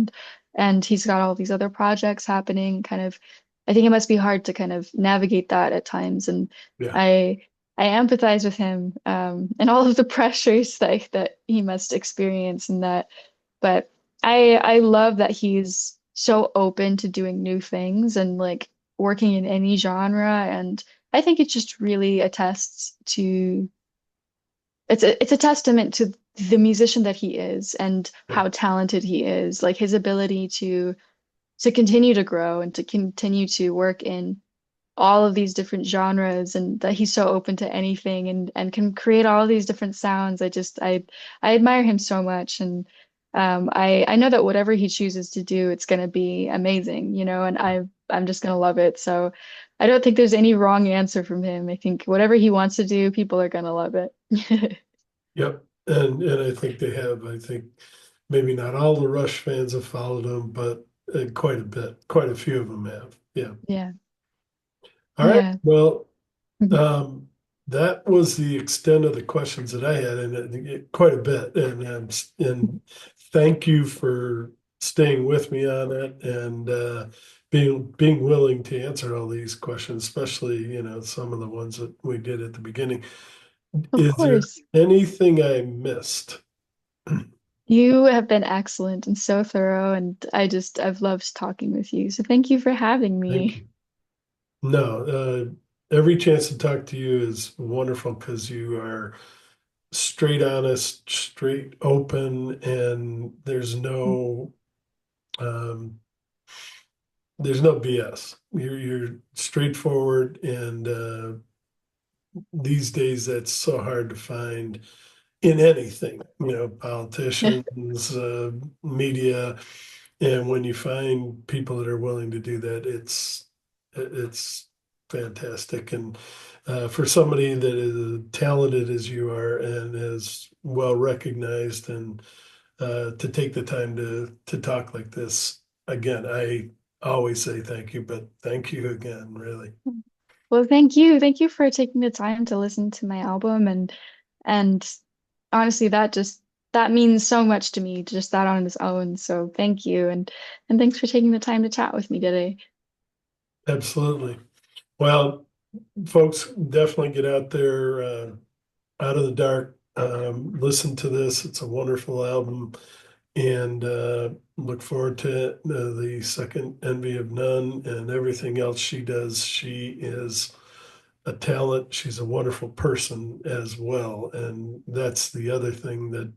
and he's got all these other projects happening kind of I think it must be hard to kind of navigate that at times and yeah, I I empathize with him and all of the pressures that he must experience and that but I love that he's so open to doing new things and like working in any genre and I think it just really attests to it's a testament to the musician that he is and yeah, how talented he is like his ability to continue to grow and to continue to work in all of these different genres and that he's so open to anything and can create all of these different sounds. I admire him so much and I know that whatever he chooses to do, it's gonna be amazing, you know, and I'm just gonna love it. So I don't think there's any wrong answer from him. I think whatever he wants to do, people are gonna love it. yep. And I think they have. I think maybe not all the Rush fans have followed him, but quite a bit, quite a few of them have. Yeah. Yeah. All right. Yeah. Well, Mhm. um, that was the extent of the questions that I had, and quite a bit. And thank you for staying with me on it and being willing to answer all these questions, especially some of the ones that we did at the beginning. Of Is there course. anything I missed? You have been excellent and so thorough, and I've loved talking with you. So thank you for having Thank me. you. No, every chance to talk to you is wonderful because you are straight honest, straight open, and um, there's no BS. You're straightforward, and these days that's so hard to find in anything. Politicians, media, And when you find people that are willing to do that, it's fantastic. And for somebody that is as talented as you are and as well recognized, and to take the time to talk like this, again, I always say thank you, but thank you again, really. Well, thank you. Thank you for taking the time to listen to my album and honestly that means so much to me, just that on its own. So thank you and thanks for taking the time to chat with me today. Absolutely. Well, folks, definitely get out there, out of the dark. Listen to this. It's a wonderful album, and look forward to the second Envy of None and everything else she does. She is a talent. She's a wonderful person as well, and that's the other thing that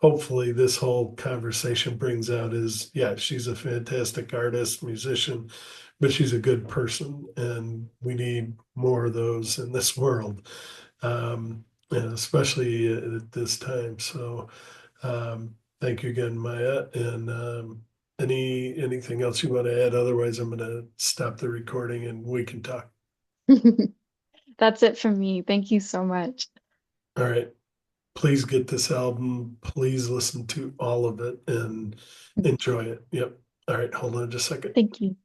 hopefully this whole conversation brings out is, yeah, she's a fantastic artist, musician, but she's a good person, and we need more of those in this world, and especially at this time. So, thank you again, Maya. And anything else you want to add? Otherwise, I'm going to stop the recording and we can talk. That's it from me. Thank you so much. All right. Please get this album. Please listen to all of it and enjoy it. Yep. All right. Hold on just a second. Thank you.